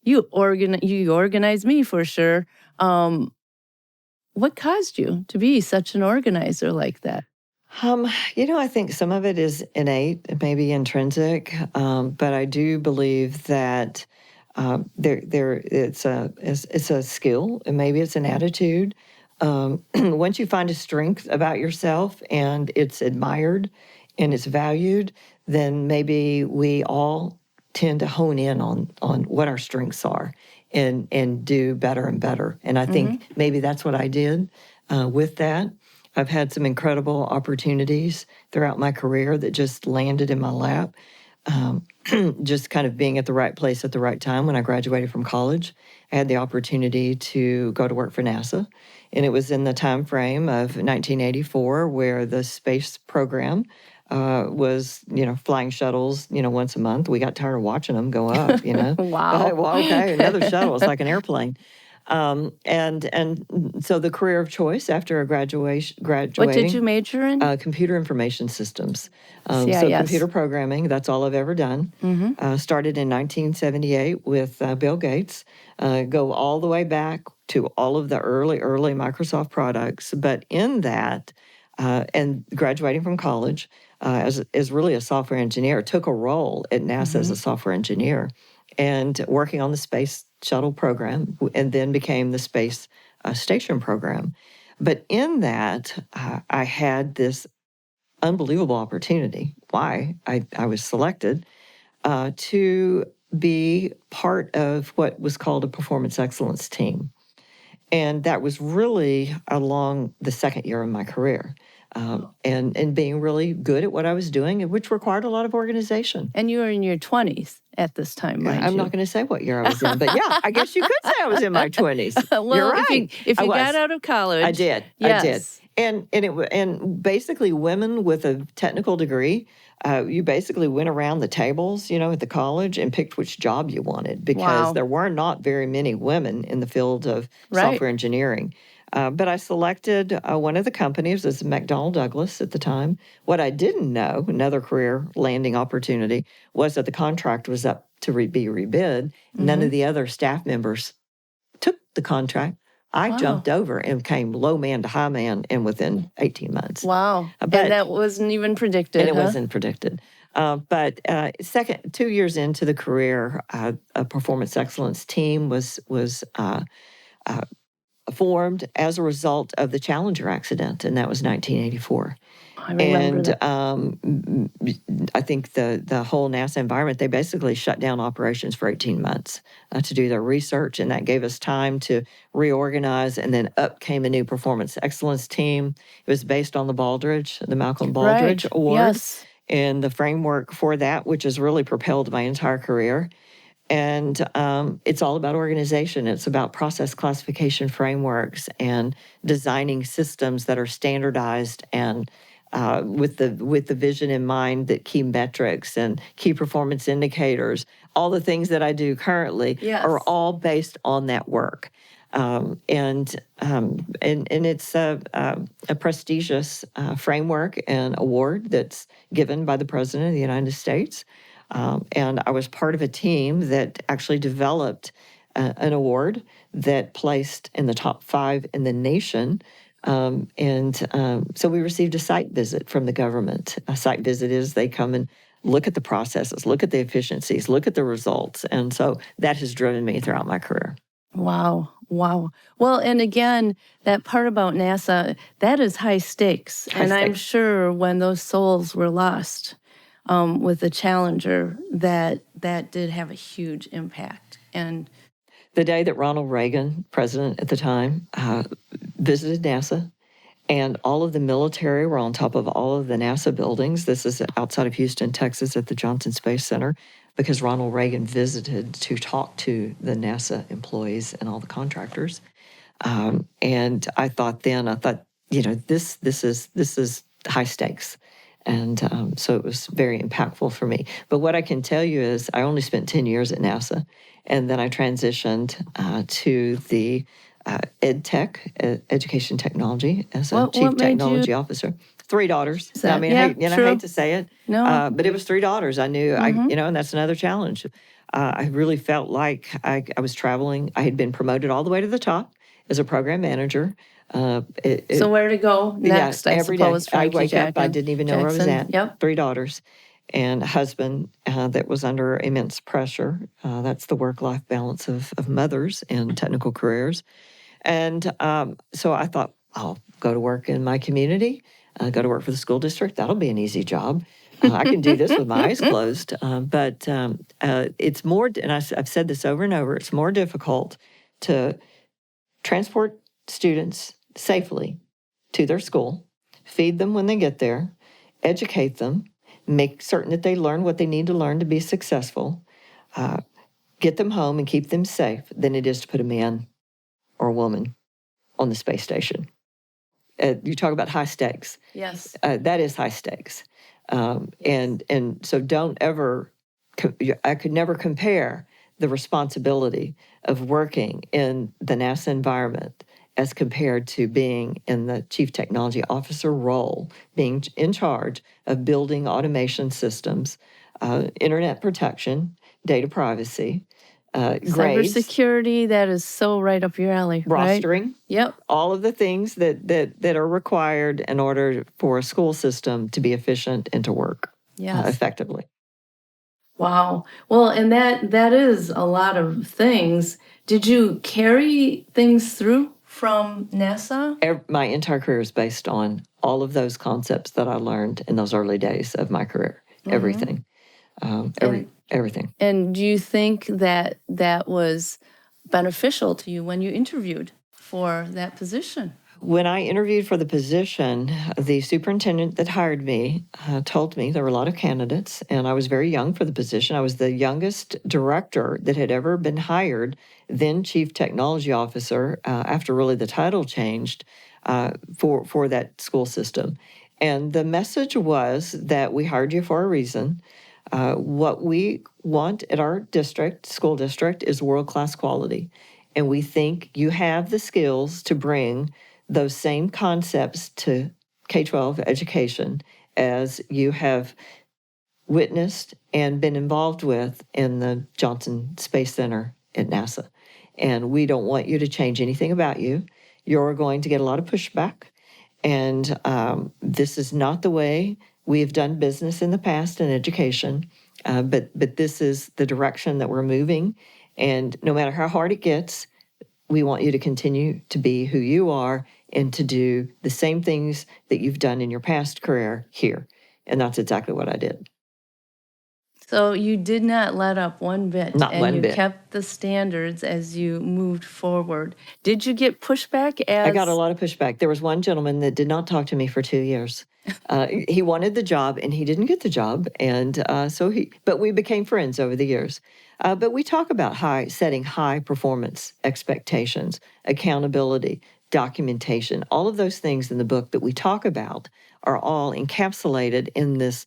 You organize me for sure. What caused you to be such an organizer like that? I think some of it is innate, maybe intrinsic, but I do believe that it's a skill, and maybe it's an attitude. Once you find a strength about yourself and it's admired and it's valued, then maybe we all tend to hone in on what our strengths are and do better and better. And I think maybe that's what I did with that. I've had some incredible opportunities throughout my career that just landed in my lap. Just kind of being at the right place at the right time. When I graduated from college, I had the opportunity to go to work for NASA. And it was in the time frame of 1984 where the space program was, flying shuttles, once a month. We got tired of watching them go up, Wow. Well, okay, another shuttle. It's like an airplane. And so the career of choice after graduating. What did you major in? Computer information systems. So CIS. computer programming, that's all I've ever done. Started in 1978 with Bill Gates. Go all the way back to all of the early Microsoft products. But in that, and graduating from college as really a software engineer, took a role at NASA as a software engineer and working on the space shuttle program, and then became the space station program. But in that, I had this unbelievable opportunity, why I was selected, to be part of what was called a performance excellence team. And that was really along the second year of my career. And being really good at what I was doing, which required a lot of organization. And you were in your 20s at this time, right? I'm not going to say what year I was in, but yeah, I guess you could say I was in my 20s. Well, You're right. If you got out of college. I did. Yes. I did. And basically women with a technical degree, you basically went around the tables, at the college and picked which job you wanted because there were not very many women in the field of software engineering. But I selected one of the companies, as McDonnell Douglas at the time. What I didn't know, another career landing opportunity, was that the contract was up to be rebid. None of the other staff members took the contract. I jumped over and came low man to high man within 18 months. Wow. And that wasn't even predicted. And it wasn't predicted. But 2 years into the career, a performance excellence team was formed as a result of the Challenger accident, and that was 1984. I remember that. I think the whole NASA environment, they basically shut down operations for 18 months to do their research, and that gave us time to reorganize, and then up came a new performance excellence team. It was based on the Malcolm Baldrige Award, and the framework for that, which has really propelled my entire career. And it's all about organization. It's about process classification frameworks and designing systems that are standardized and with the vision in mind that key metrics and key performance indicators, all the things that I do currently are all based on that work. And it's a prestigious framework and award that's given by the President of the United States. And I was part of a team that actually developed an award that placed in the top 5 in the nation. So we received a site visit from the government. A site visit is they come and look at the processes, look at the efficiencies, look at the results. And so that has driven me throughout my career. Wow. Well, and again, that part about NASA, that is high stakes. And I'm sure when those souls were lost, with the Challenger, that did have a huge impact. And the day that Ronald Reagan, president at the time, visited NASA And all of the military were on top of all of the NASA buildings. This is outside of Houston, Texas, at the Johnson Space Center, because Ronald Reagan visited to talk to the NASA employees and all the contractors. And I thought, this is high stakes. And so it was very impactful for me. But what I can tell you is I only spent 10 years at NASA, and then I transitioned to the EdTech, Education Technology, as a Chief Technology Officer. 3 daughters. I mean, I hate to say it, but it was 3 daughters. I knew, and that's another challenge. I really felt like I was traveling. I had been promoted all the way to the top as a program manager. So where to go next? I suppose Frankie I wake Jackson, up, I didn't even know where I was at. Yep. 3 daughters and a husband that was under immense pressure. That's the work-life balance of mothers in technical careers. And so I thought, I'll go to work in my community, go to work for the school district. That'll be an easy job. I can do this with my eyes closed. But it's more, and I've said this over and over, it's more difficult to transport students safely to their school, feed them when they get there, educate them, make certain that they learn what they need to learn to be successful, get them home and keep them safe than it is to put a man or a woman on the space station. You talk about high stakes. Yes. That is high stakes. And so don't ever, I could never compare the responsibility of working in the NASA environment as compared to being in the Chief Technology Officer role, being in charge of building automation systems, internet protection, data privacy, grades, cybersecurity. That is so right up your alley. Rostering. Right? Yep. All of the things that are required in order for a school system to be efficient and to work effectively. Wow. Well, and that is a lot of things. Did you carry things through from NASA? My entire career is based on all of those concepts that I learned in those early days of my career. Everything. Everything. And do you think that was beneficial to you when you interviewed for that position? When I interviewed for the position, the superintendent that hired me told me there were a lot of candidates, and I was very young for the position. I was the youngest director that had ever been hired, then Chief Technology Officer, after really the title changed for that school system. And the message was that we hired you for a reason. What we want at our district, school district, is world-class quality. And we think you have the skills to bring those same concepts to K-12 education as you have witnessed and been involved with in the Johnson Space Center at NASA. And we don't want you to change anything about you. You're going to get a lot of pushback. And this is not the way we have done business in the past in education, but this is the direction that we're moving. And no matter how hard it gets, we want you to continue to be who you are and to do the same things that you've done in your past career here. And that's exactly what I did. So you did not let up one bit. Not one bit. And you kept the standards as you moved forward. Did you get pushback I got a lot of pushback. There was one gentleman that did not talk to me for 2 years. He wanted the job and he didn't get the job. And but we became friends over the years. But we talk about setting high performance expectations, accountability, documentation. All of those things in the book that we talk about are all encapsulated in this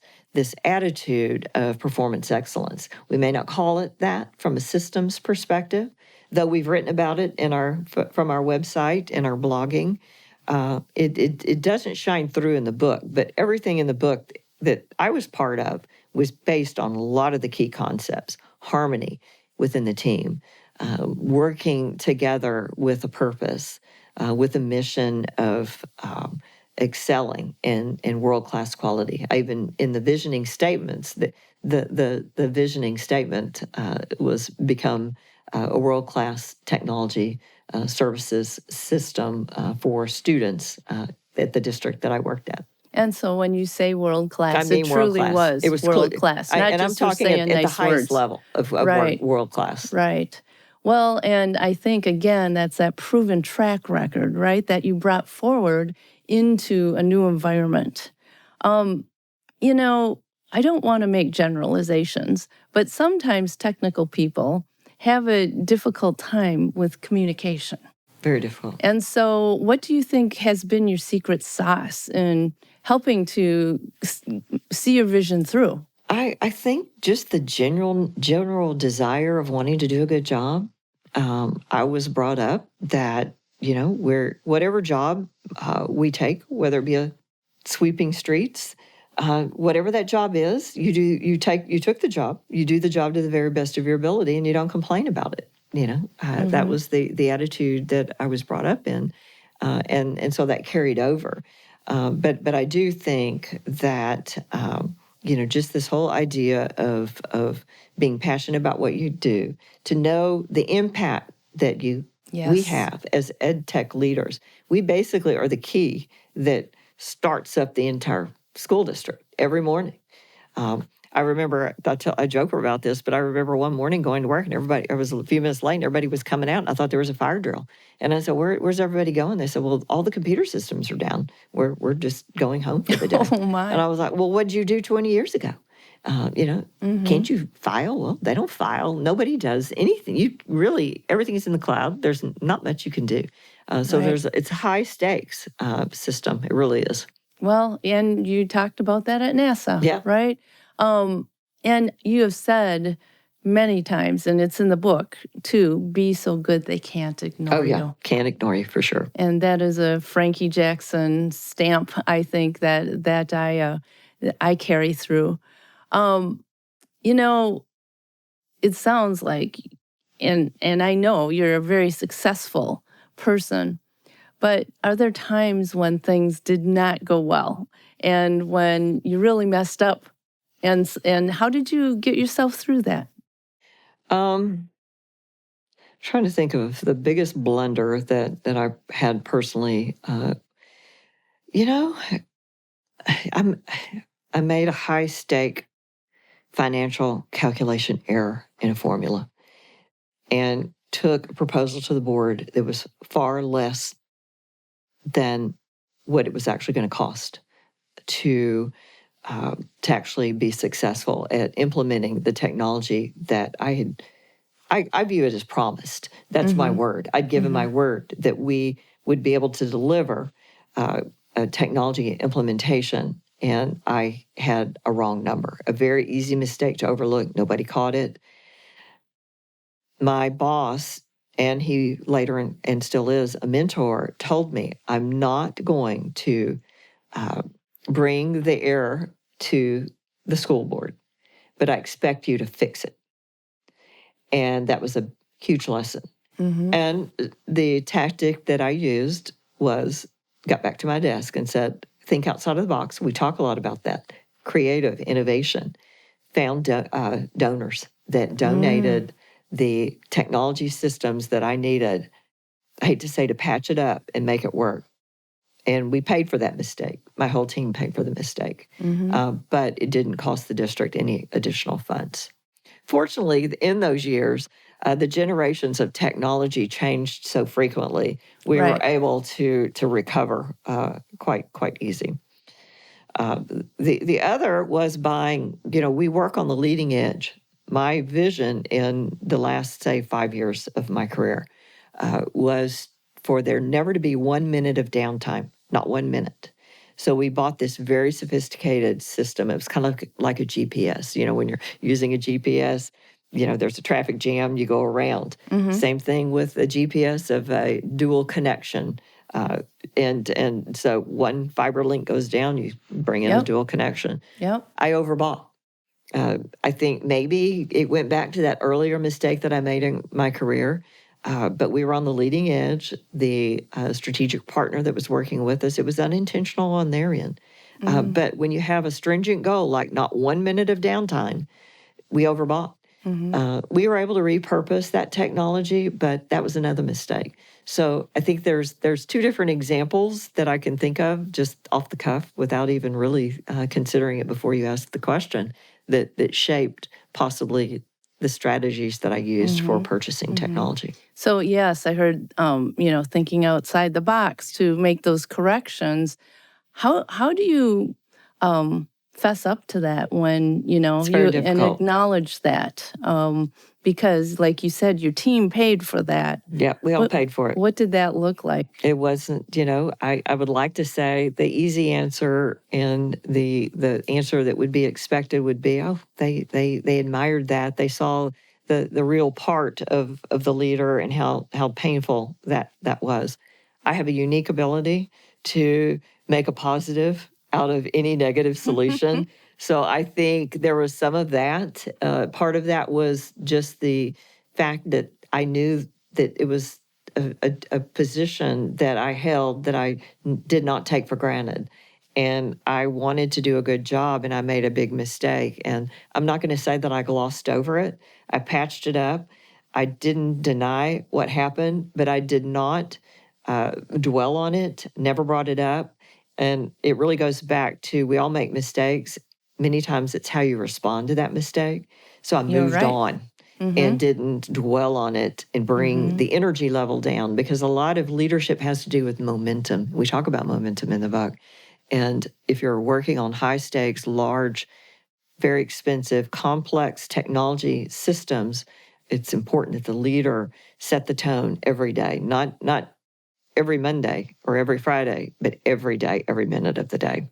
attitude of performance excellence. We may not call it that from a systems perspective, though we've written about it from our website and our blogging. It doesn't shine through in the book, but everything in the book that I was part of was based on a lot of the key concepts: harmony within the team, working together with a purpose, with a mission of excelling in world-class quality. Even in the visioning statements, the visioning statement was become a world-class technology services system for students at the district that I worked at. And so when you say world-class, it truly world-class. was world-class. And I'm talking at the highest level of world-class. Right. Well, and I think, again, that's that proven track record, right, that you brought forward into a new environment. You know, I don't want to make generalizations, but sometimes technical people have a difficult time with communication. Very difficult. And so what do you think has been your secret sauce in helping to see your vision through? I think just the general desire of wanting to do a good job. I was brought up that, whatever job we take, whether it be a sweeping streets, whatever that job is, you took the job, you do the job to the very best of your ability, and you don't complain about it. That was the attitude that I was brought up in, and so that carried over. But I do think that just this whole idea of being passionate about what you do, to know the impact that we have as EdTech leaders. We basically are the key that starts up the entire school district every morning. I remember, I joke about this, but I remember one morning going to work and I was a few minutes late and everybody was coming out and I thought there was a fire drill. And I said, where's everybody going? They said, well, all the computer systems are down. We're just going home for the day. Oh, my. And I was like, well, what did you do 20 years ago? Can't you file? Well, they don't file. Nobody does anything. Everything is in the cloud. There's not much you can do. So Right. it's a high stakes system. It really is. Well, and you talked about that at NASA, Yeah. right? And you have said many times, and it's in the book too, be so good they can't ignore you. Can't ignore you for sure. And that is a Frankie Jackson stamp, I think, that I carry through. It sounds like, and I know you're a very successful person, but are there times when things did not go well and when you really messed up? And how did you get yourself through that? Trying to think of the biggest blunder that I had personally. I made a high stake financial calculation error in a formula and took a proposal to the board that was far less than what it was actually going to cost to actually be successful at implementing the technology that I view it as promised. That's my word. I'd given my word that we would be able to deliver a technology implementation, and I had a wrong number, a very easy mistake to overlook. Nobody caught it. My boss, and he later and still is a mentor, told me, I'm not going to bring the error to the school board, but I expect you to fix it. And that was a huge lesson. And the tactic that I used was, got back to my desk and said, think outside of the box. We talk a lot about that. Creative innovation. Found donors that donated the technology systems that I needed, I hate to say, to patch it up and make it work. And we paid for that mistake. My whole team paid for the mistake. But it didn't cost the district any additional funds. Fortunately, in those years, the generations of technology changed so frequently, we were able to recover quite easy. The other was buying, we work on the leading edge. My vision in the last, say, 5 years of my career was for there never to be 1 minute of downtime, not 1 minute. So we bought this very sophisticated system. It was kind of like a GPS. When you're using a GPS, there's a traffic jam, you go around. Same thing with a GPS of a dual connection. And so one fiber link goes down, you bring in a dual connection. I overbought. I think maybe it went back to that earlier mistake that I made in my career. But we were on the leading edge. The strategic partner that was working with us, it was unintentional on their end. But when you have a stringent goal, like not 1 minute of downtime, we overbought. We were able to repurpose that technology, but that was another mistake. So I think there's two different examples that I can think of just off the cuff without even really considering it before you asked the question that shaped possibly the strategies that I used for purchasing technology. So yes, I heard, thinking outside the box to make those corrections. How do you fess up to that when, It's very and difficult. acknowledge that? Because like you said, your team paid for that. Yeah, we all paid for it. What did that look like? It wasn't, I would like to say the easy answer and the answer that would be expected would be, oh, they admired that. They saw the real part of the leader and how painful that was. I have a unique ability to make a positive out of any negative solution. So I think there was some of that. Part of that was just the fact that I knew that it was a position that I held that I did not take for granted. And I wanted to do a good job, and I made a big mistake. And I'm not going to say that I glossed over it. I patched it up. I didn't deny what happened, but I did not dwell on it, never brought it up. And it really goes back to we all make mistakes. Many times it's how you respond to that mistake. So I You're moved right. on and didn't dwell on it and bring the energy level down, because a lot of leadership has to do with momentum. We talk about momentum in the book. And if you're working on high stakes, large, very expensive, complex technology systems, it's important that the leader set the tone every day, not every Monday or every Friday, but every day, every minute of the day.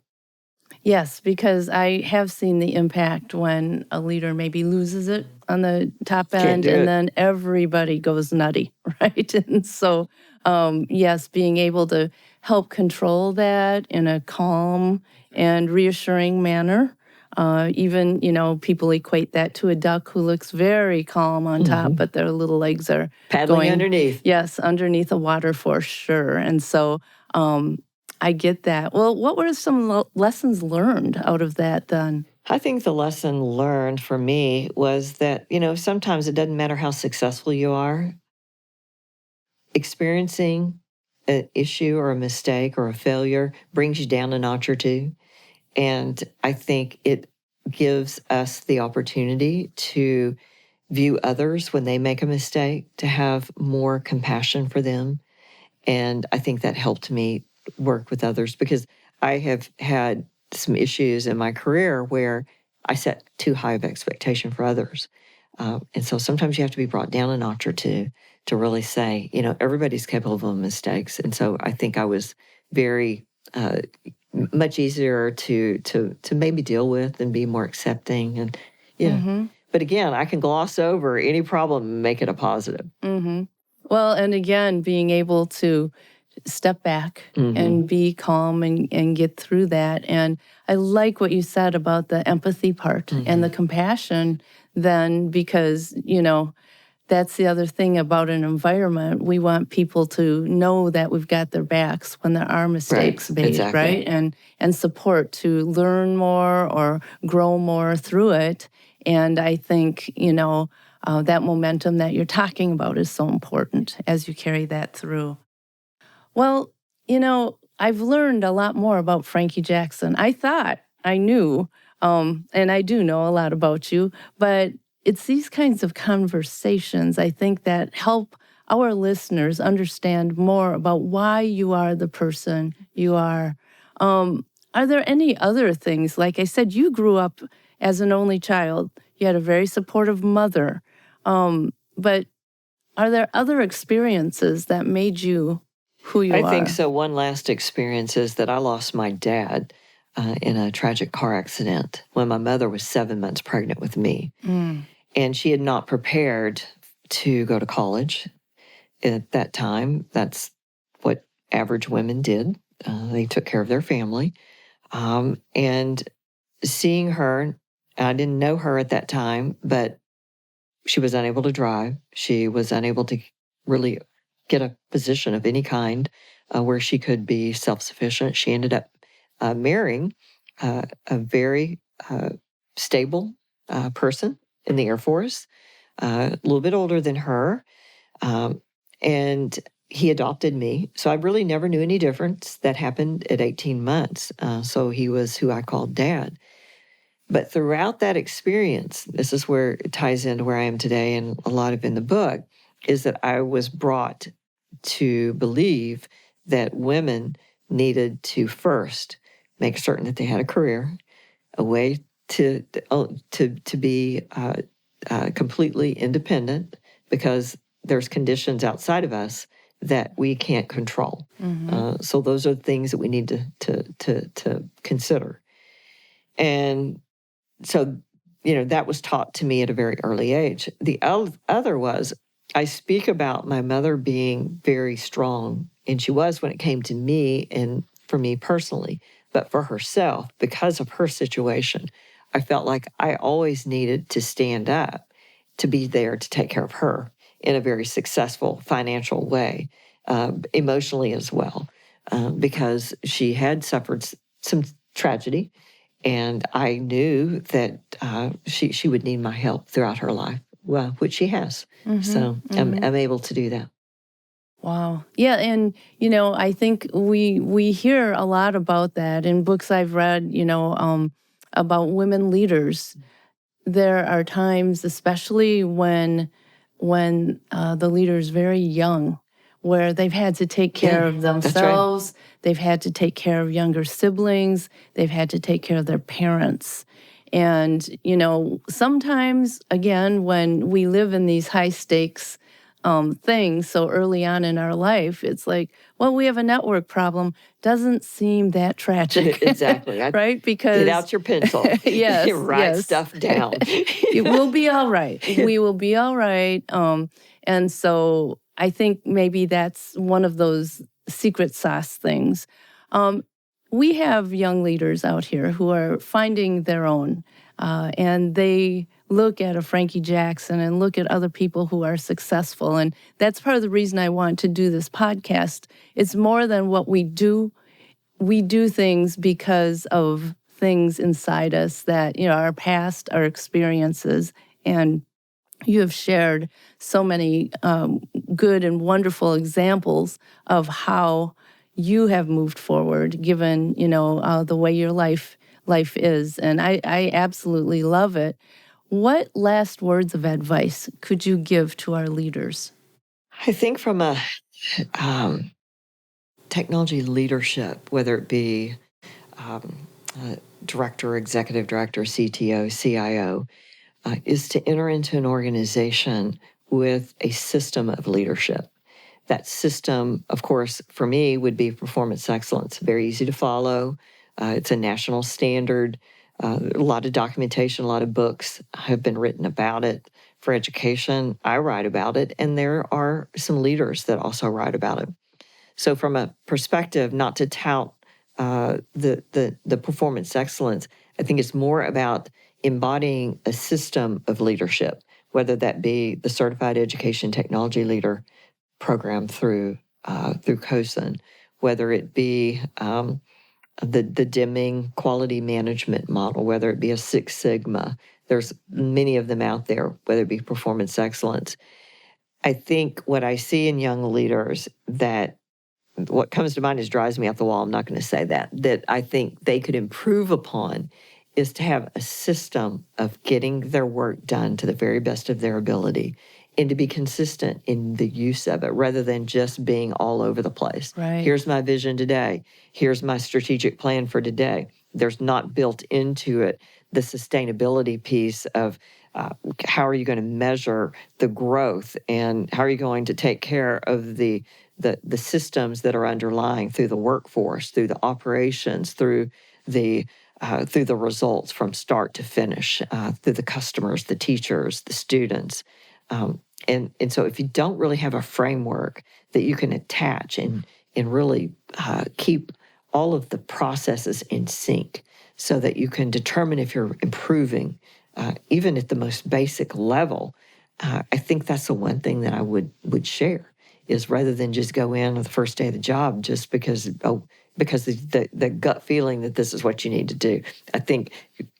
Yes, because I have seen the impact when a leader maybe loses it on the top end do it. and then everybody goes nutty, right? And so, yes, being able to help control that in a calm and reassuring manner. Even, people equate that to a duck who looks very calm on top, but their little legs are Paddling going underneath. Yes, underneath the water for sure. And so, I get that. Well, what were some lessons learned out of that then? I think the lesson learned for me was that, sometimes it doesn't matter how successful you are. Experiencing an issue or a mistake or a failure brings you down a notch or two. And I think it gives us the opportunity to view others when they make a mistake, to have more compassion for them. And I think that helped me work with others, because I have had some issues in my career where I set too high of expectation for others. And so sometimes you have to be brought down a notch or two to really say, everybody's capable of mistakes. And so I think I was very much easier to maybe deal with and be more accepting. And, But again, I can gloss over any problem and make it a positive. Well, and again, being able to step back and be calm and get through that. And I like what you said about the empathy part and the compassion then, because, that's the other thing about an environment. We want people to know that we've got their backs when there are mistakes made, exactly. right? And support to learn more or grow more through it. And I think, that momentum that you're talking about is so important as you carry that through. Well, I've learned a lot more about Frankie Jackson. I thought I knew, and I do know a lot about you, but it's these kinds of conversations, I think, that help our listeners understand more about why you are the person you are. Are there any other things? Like I said, you grew up as an only child. You had a very supportive mother. But are there other experiences that made you who you are? I think so. One last experience is that I lost my dad in a tragic car accident when my mother was 7 months pregnant with me. And she had not prepared to go to college at that time. That's what average women did. They took care of their family. And seeing her, I didn't know her at that time, but she was unable to drive. She was unable to really get a position of any kind where she could be self-sufficient. She ended up marrying a very stable person in the Air Force, a little bit older than her. And he adopted me. So I really never knew any difference. That happened at 18 months. So he was who I called Dad. But throughout that experience, this is where it ties into where I am today and a lot of in the book, is that I was brought to believe that women needed to first make certain that they had a career, a way to be completely independent, because there's conditions outside of us that we can't control. So those are things that we need to consider. And so, that was taught to me at a very early age. The other was, I speak about my mother being very strong, and she was when it came to me and for me personally, but for herself, because of her situation, I felt like I always needed to stand up to be there to take care of her in a very successful financial way, emotionally as well, because she had suffered some tragedy. And I knew that she would need my help throughout her life, well, which she has. So I'm able to do that. Wow. Yeah, and I think we hear a lot about that in books I've read, about women leaders. There are times, especially when the leader's very young, where they've had to take care of themselves, they've had to take care of younger siblings, they've had to take care of their parents. And, sometimes, again, when we live in these high stakes things so early on in our life, it's like, well, we have a network problem. Doesn't seem that tragic. Exactly. Right? Because get out your pencil. Yes. Write stuff down. It will be all right. We will be all right. And so I think maybe that's one of those secret sauce things. We have young leaders out here who are finding their own, and they look at a Frankie Jackson and look at other people who are successful. And that's part of the reason I want to do this podcast. It's more than what we do. We do things because of things inside us that, our past, our experiences, and you have shared so many good and wonderful examples of how you have moved forward, given, the way your life is. And I absolutely love it. What last words of advice could you give to our leaders? I think from a technology leadership, whether it be director, executive director, CTO, CIO, is to enter into an organization with a system of leadership. That system, of course, for me, would be performance excellence. Very easy to follow. It's a national standard. A lot of documentation, a lot of books have been written about it. For education, I write about it, and there are some leaders that also write about it. So from a perspective, not to tout the performance excellence, I think it's more about embodying a system of leadership, whether that be the Certified Education Technology Leader program through COSN, whether it be the Deming quality management model, whether it be a Six Sigma. There's many of them out there, whether it be performance excellence. I think what I see in young leaders, that what comes to mind is drives me up the wall. I'm not going to say that I think they could improve upon is to have a system of getting their work done to the very best of their ability and to be consistent in the use of it rather than just being all over the place. Right. Here's my vision today. Here's my strategic plan for today. There's not built into it the sustainability piece of how are you going to measure the growth and how are you going to take care of the systems that are underlying through the workforce, through the operations, through the results from start to finish, through the customers, the teachers, the students. And so if you don't really have a framework that you can attach and really keep all of the processes in sync so that you can determine if you're improving, even at the most basic level, I think that's the one thing that I would share is rather than just go in on the first day of the job just because the gut feeling that this is what you need to do. I think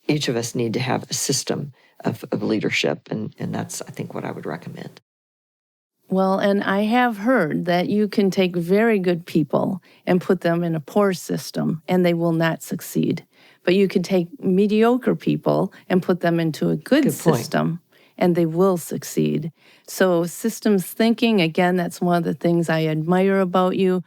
each of us need to have a system of leadership, and that's, I think, what I would recommend. Well, and I have heard that you can take very good people and put them in a poor system, and they will not succeed but you could take mediocre people and put them into a good Good point. system, and they will succeed. So systems thinking, again, that's one of the things I admire about you.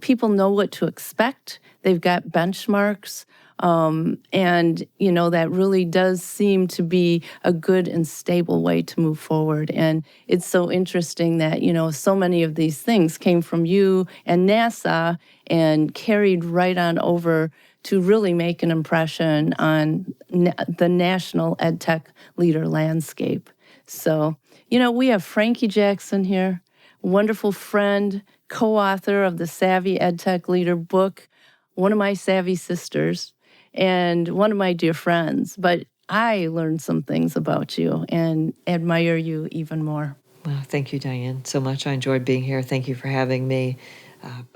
People know what to expect. They've got benchmarks. And, that really does seem to be a good and stable way to move forward. And it's so interesting that, so many of these things came from you and NASA and carried right on over to really make an impression on the national EdTech leader landscape. So, we have Frankie Jackson here, wonderful friend, co-author of the Savvy EdTech Leader book, one of my Savvy sisters, and one of my dear friends. But I learned some things about you and admire you even more. Well, thank you, Diane, so much. I enjoyed being here. Thank you for having me.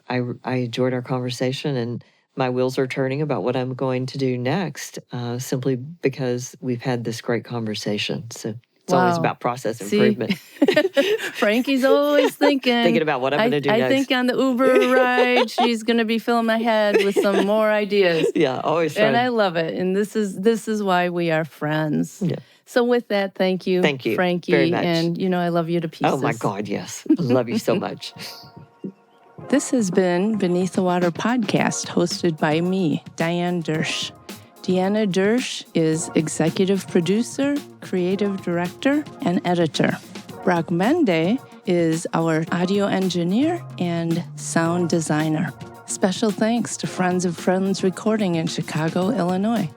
I enjoyed our conversation, and my wheels are turning about what I'm going to do next, simply because we've had this great conversation. So it's always about process improvement. Frankie's always thinking about what I'm going to do next. I think on the Uber ride, she's going to be filling my head with some more ideas. Yeah, always fun. And I love it. And this is why we are friends. Yeah. So with that, thank you, Frankie. Very much. And, I love you to pieces. Oh, my God, yes. I love you so much. This has been Beneath the Water podcast, hosted by me, Diane Dersch. DeAnna Dersch is executive producer, creative director, and editor. Brock Mende is our audio engineer and sound designer. Special thanks to Friends of Friends Recording in Chicago, Illinois.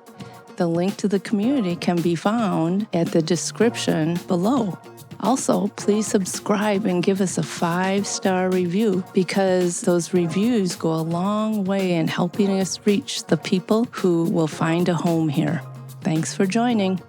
The link to the community can be found at the description below. Also, please subscribe and give us a 5-star review, because those reviews go a long way in helping us reach the people who will find a home here. Thanks for joining.